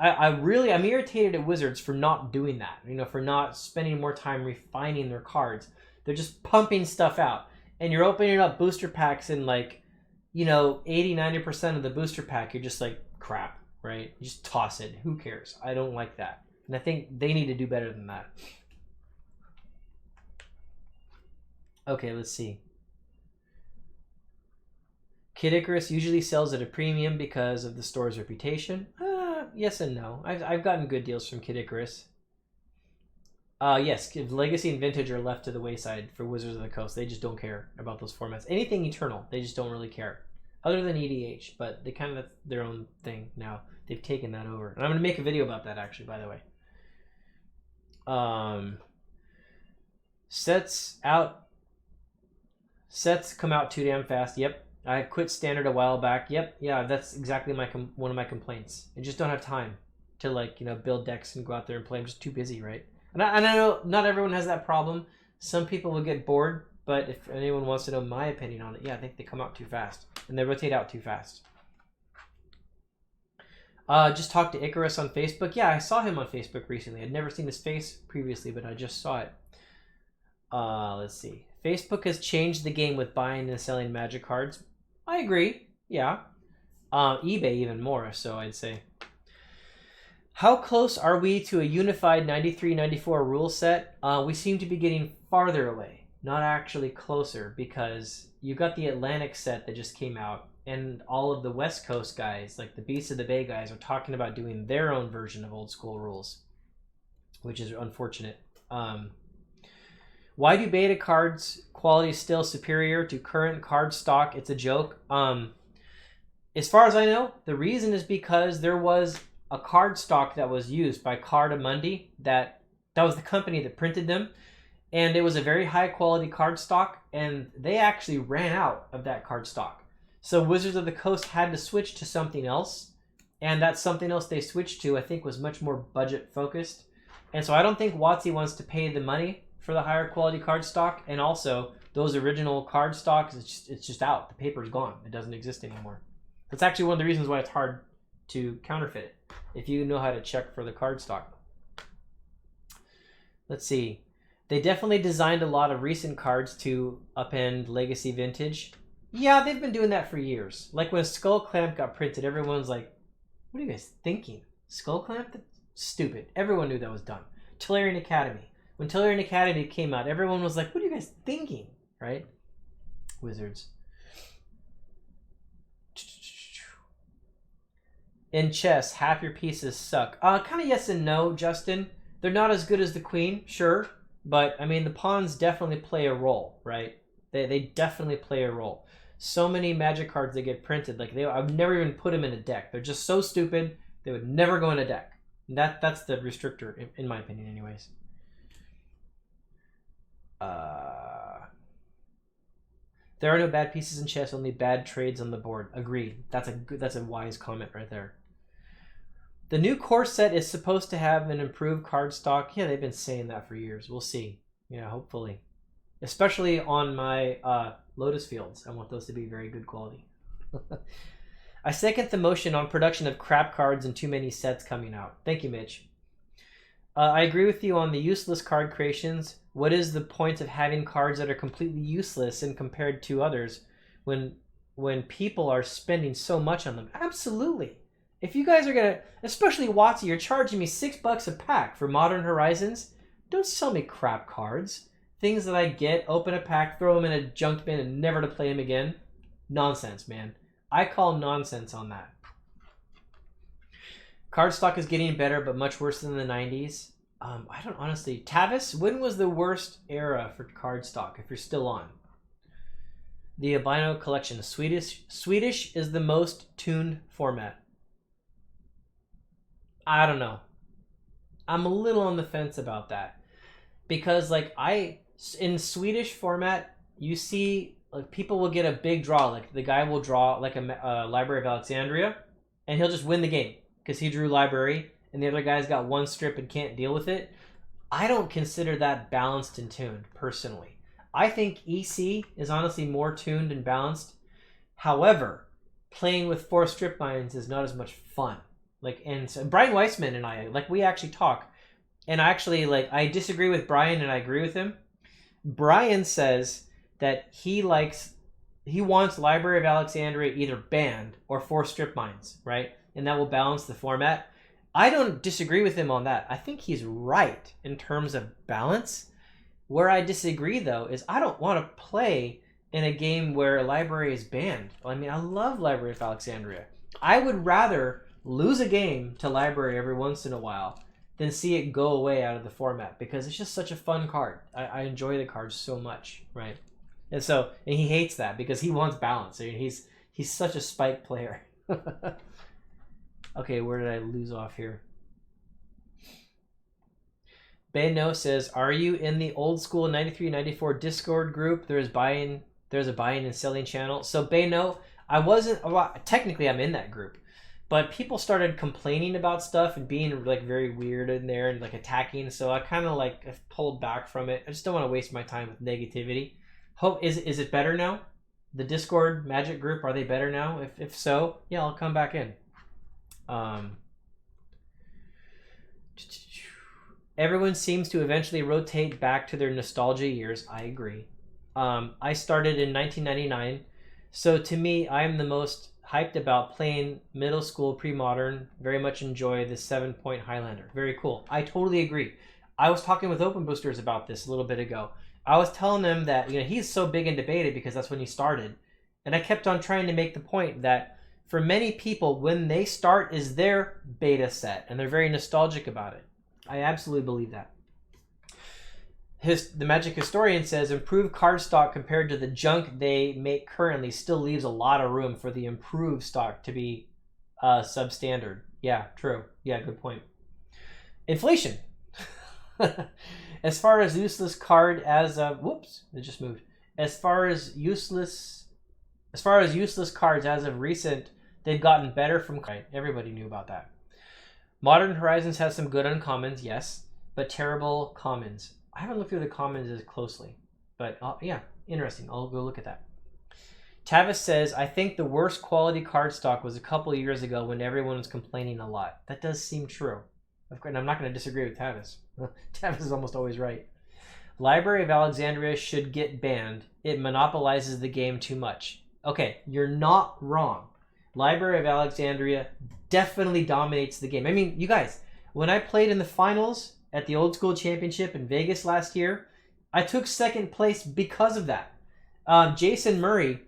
I'm irritated at Wizards for not doing that, you know, for not spending more time refining their cards. They're just pumping stuff out. And you're opening up booster packs and like, you know, 80, 90% of the booster pack, you're just like, crap, right? You just toss it. Who cares? I don't like that. And I think they need to do better than that. Okay, let's see. Kid Icarus usually sells at a premium because of the store's reputation. Yes and no. I've gotten good deals from Kid Icarus. Yes, Legacy and Vintage are left to the wayside for Wizards of the Coast. They just don't care about those formats. Anything Eternal, they just don't really care. Other than EDH, but they kind of have their own thing now. They've taken that over. And I'm going to make a video about that, actually, by the way. Sets come out too damn fast. Yep. I quit standard a while back. Yep. Yeah, that's exactly one of my complaints. I just don't have time to, like, you know, build decks and go out there and play. I'm just too busy, right? And I know not everyone has that problem. Some people will get bored But if anyone wants to know my opinion on it, yeah, I think they come out too fast and they rotate out too fast. Just talked to Icarus on Facebook. Yeah, I saw him on Facebook recently. I'd never seen his face previously, but I just saw it. Let's see. Facebook has changed the game with buying and selling Magic cards. I agree. Yeah. eBay even more, so I'd say. How close are we to a unified 93-94 rule set? We seem to be getting farther away, not actually closer, because you got the Atlantic set that just came out, and all of the West Coast guys, like the Beasts of the Bay guys, are talking about doing their own version of old school rules, which is unfortunate. Why do beta cards quality still superior to current card stock? It's a joke. As far as I know, the reason is because there was a card stock that was used by Cardamundi that was the company that printed them, and it was a very high quality card stock, and they actually ran out of that card stock. So Wizards of the Coast had to switch to something else, and that something else they switched to I think was much more budget focused. And so I don't think WotC wants to pay the money for the higher quality card stock, and also those original card stocks, it's just out. The paper's gone. It doesn't exist anymore. That's actually one of the reasons why it's hard to counterfeit it, if you know how to check for the card stock. Let's see. They definitely designed a lot of recent cards to upend Legacy Vintage. Yeah, they've been doing that for years. Like when Skull Clamp got printed, everyone's like, what are you guys thinking? Skull Clamp? That's stupid. Everyone knew that was dumb. Tellurian Academy. When Tellurian Academy came out, everyone was like, what are you guys thinking? Right? Wizards. In chess, half your pieces suck. Kind of yes and no, Justin. They're not as good as the queen, sure. But, I mean, the pawns definitely play a role, right? They definitely play a role. So many Magic cards that get printed, like I would never even put them in a deck. They're just so stupid, they would never go in a deck. That's the restrictor, in my opinion, anyways. There are no bad pieces in chess, only bad trades on the board. Agreed. That's a wise comment right there. The new core set is supposed to have an improved card stock. Yeah, they've been saying that for years. We'll see. Yeah, hopefully. Especially on my Lotus Fields. I want those to be very good quality. I second the motion on production of crap cards and too many sets coming out. Thank you, Mitch. I agree with you on the useless card creations. What is the point of having cards that are completely useless and compared to others when people are spending so much on them? Absolutely. If you guys are going to, especially WotC, you're charging me $6 a pack for Modern Horizons, don't sell me crap cards. Things that I get, open a pack, throw them in a junk bin and never to play them again. Nonsense, man. I call nonsense on that. Card stock is getting better, but much worse than the 90s. I don't honestly. Tavis, when was the worst era for card stock, if you're still on? The Albino Collection. Swedish is the most tuned format. I don't know. I'm a little on the fence about that. Because, like, in Swedish format, you see, like, people will get a big draw. Like, the guy will draw, like, a Library of Alexandria, and he'll just win the game. Because he drew Library, and the other guy's got one strip and can't deal with it. I don't consider that balanced and tuned, personally. I think EC is honestly more tuned and balanced. However, playing with 4 strip mines is not as much fun. Like, and so Brian Weissman and I, like, we actually talk. And actually, like, I disagree with Brian and I agree with him. Brian says that he wants Library of Alexandria either banned or 4 strip mines, right? And that will balance the format. I don't disagree with him on that. I think he's right in terms of balance. Where I disagree, though, is I don't want to play in a game where a library is banned. I mean, I love Library of Alexandria. I would rather lose a game to Library every once in a while than see it go away out of the format, because it's just such a fun card. I enjoy the card so much, right? And he hates that because he wants balance. I mean, he's such a spike player. Okay, where did I lose off here? Beno says, are you in the old school 93-94 Discord group? There's a buying and selling channel. So Beno, I wasn't, technically I'm in that group, but people started complaining about stuff and being like very weird in there and like attacking. So I kind of like pulled back from it. I just don't want to waste my time with negativity. Hope is it better now? The Discord Magic group, are they better now? If so, yeah, I'll come back in. Everyone seems to eventually rotate back to their nostalgia years. I agree. I started in 1999, so to me, I am the most hyped about playing middle school pre-modern. Very much enjoy the 7-point Highlander. Very cool. I totally agree. I was talking with Open Boosters about this a little bit ago. I was telling them that he's so big into beta because that's when he started, and I kept on trying to make the point that for many people, when they start is their beta set, and they're very nostalgic about it. I absolutely believe that. The Magic Historian says improved card stock compared to the junk they make currently still leaves a lot of room for the improved stock to be substandard. Yeah, true. Yeah, good point. Inflation. As far as useless card as of whoops, it just moved. As far as useless cards as of recent, they've gotten better from everybody knew about that. Modern Horizons has some good uncommons, yes, but terrible commons. I haven't looked through the commons as closely, but yeah, interesting. I'll go look at that. Tavis says, I think the worst quality card stock was a couple of years ago when everyone was complaining a lot. That does seem true. Of course, and I'm not going to disagree with Tavis. Tavis is almost always right. Library of Alexandria should get banned. It monopolizes the game too much. Okay, you're not wrong. Library of Alexandria definitely dominates the game. I mean, you guys, when I played in the finals at the Old School Championship in Vegas last year, I took second place because of that. Jason Murray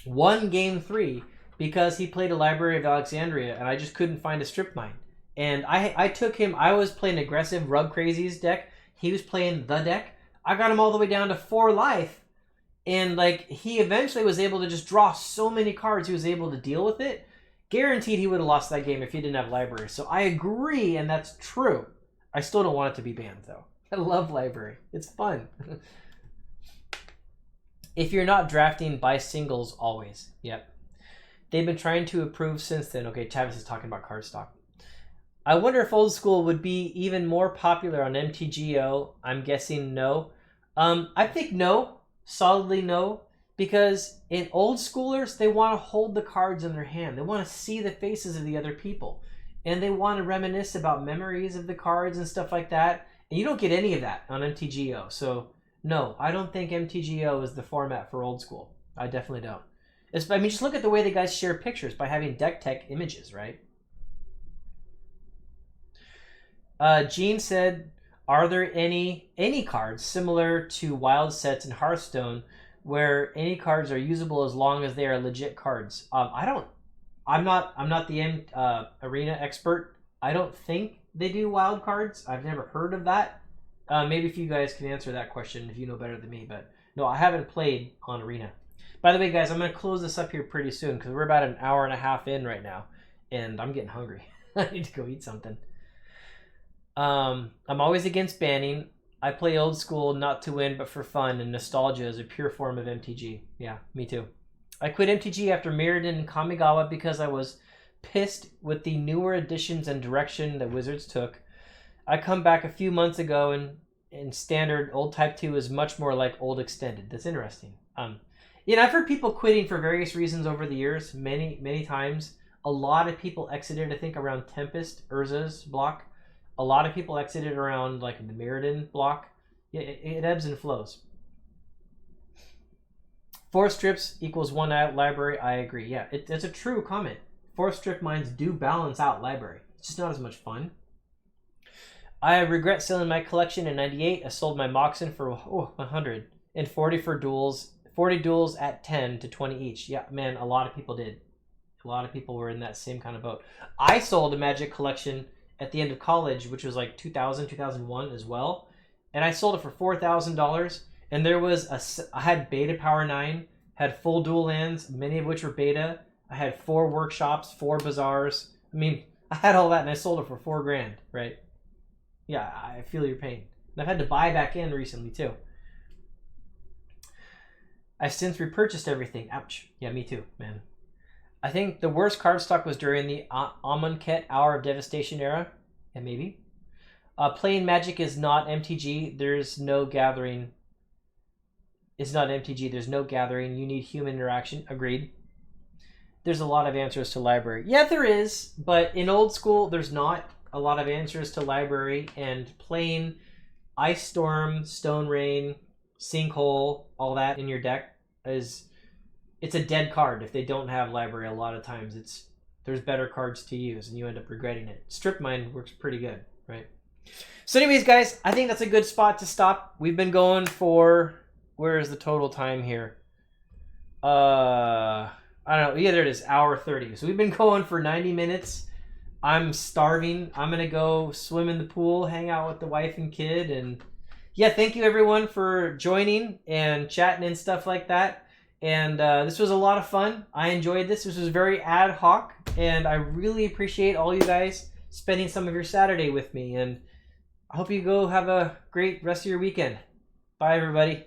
won Game 3 because he played a Library of Alexandria, and I just couldn't find a strip mine. And I took him. I was playing aggressive Rug Crazies deck. He was playing the deck. I got him all the way down to 4 life. And he eventually was able to just draw so many cards, he was able to deal with it. Guaranteed he would have lost that game if he didn't have Library. So I agree, and that's true. I still don't want it to be banned, though. I love Library. It's fun. If you're not drafting, buy singles always. Yep. They've been trying to improve since then. Okay, Tavis is talking about card stock. I wonder if Old School would be even more popular on MTGO. I'm guessing no. I think no. Solidly no. Because in Old Schoolers, they want to hold the cards in their hand. They want to see the faces of the other people. And they want to reminisce about memories of the cards and stuff like that. And you don't get any of that on MTGO. So, no, I don't think MTGO is the format for Old School. I definitely don't. I mean, just look at the way the guys share pictures by having deck tech images, right? Gene said, are there any cards similar to Wild Sets in Hearthstone where any cards are usable as long as they are legit cards? I'm not the arena expert. I don't think they do wild cards. I've never heard of that. Maybe if you guys can answer that question if you know better than me. But no, I haven't played on arena. By the way, guys, I'm going to close this up here pretty soon because we're about an hour and a half in right now. And I'm getting hungry. I need to go eat something. I'm always against banning. I play Old School not to win but for fun, and nostalgia is a pure form of MTG. Yeah, me too. I quit MTG after Mirrodin and Kamigawa because I was pissed with the newer additions and direction that Wizards took. I come back a few months ago and standard old Type 2 is much more like old Extended. That's interesting. I've heard people quitting for various reasons over the years, many times. A lot of people exited, I think, around Tempest, Urza's block. A lot of people exited around the Mirrodin block. It ebbs and flows. 4 strips equals 1 library. I agree. Yeah, it's a true comment. 4 strip mines do balance out library. It's just not as much fun. I regret selling my collection in 98. I sold my Moxen for 100 and 40 for duels. 40 duels at 10 to 20 each. Yeah, man, a lot of people did. A lot of people were in that same kind of boat. I sold a Magic collection at the end of college, which was 2000, 2001 as well. And I sold it for $4,000. And there was I had Beta Power 9, had full dual lands, many of which were beta. I had 4 workshops, 4 bazaars. I mean, I had all that and I sold it for $4,000, right? Yeah, I feel your pain. And I've had to buy back in recently too. I've since repurchased everything. Ouch. Yeah, me too, man. I think the worst card stock was during the Amonkhet Hour of Devastation era. Yeah, maybe. Playing Magic is not MTG. There's no gathering. It's not MTG. There's no gathering. You need human interaction. Agreed. There's a lot of answers to library. Yeah, there is, but in old school, there's not a lot of answers to library, and playing Ice Storm, Stone Rain, Sinkhole, all that in your deck it's a dead card if they don't have library. A lot of times there's better cards to use and you end up regretting it. Strip Mine works pretty good, right? So anyways, guys, I think that's a good spot to stop. We've been going for, where is the total time here? I don't know. Yeah, there it is, hour 30. So we've been going for 90 minutes. I'm starving. I'm going to go swim in the pool, hang out with the wife and kid. And yeah, thank you everyone for joining and chatting and stuff like that. And this was a lot of fun. I enjoyed this. This was very ad hoc. And I really appreciate all you guys spending some of your Saturday with me. And I hope you go have a great rest of your weekend. Bye, everybody.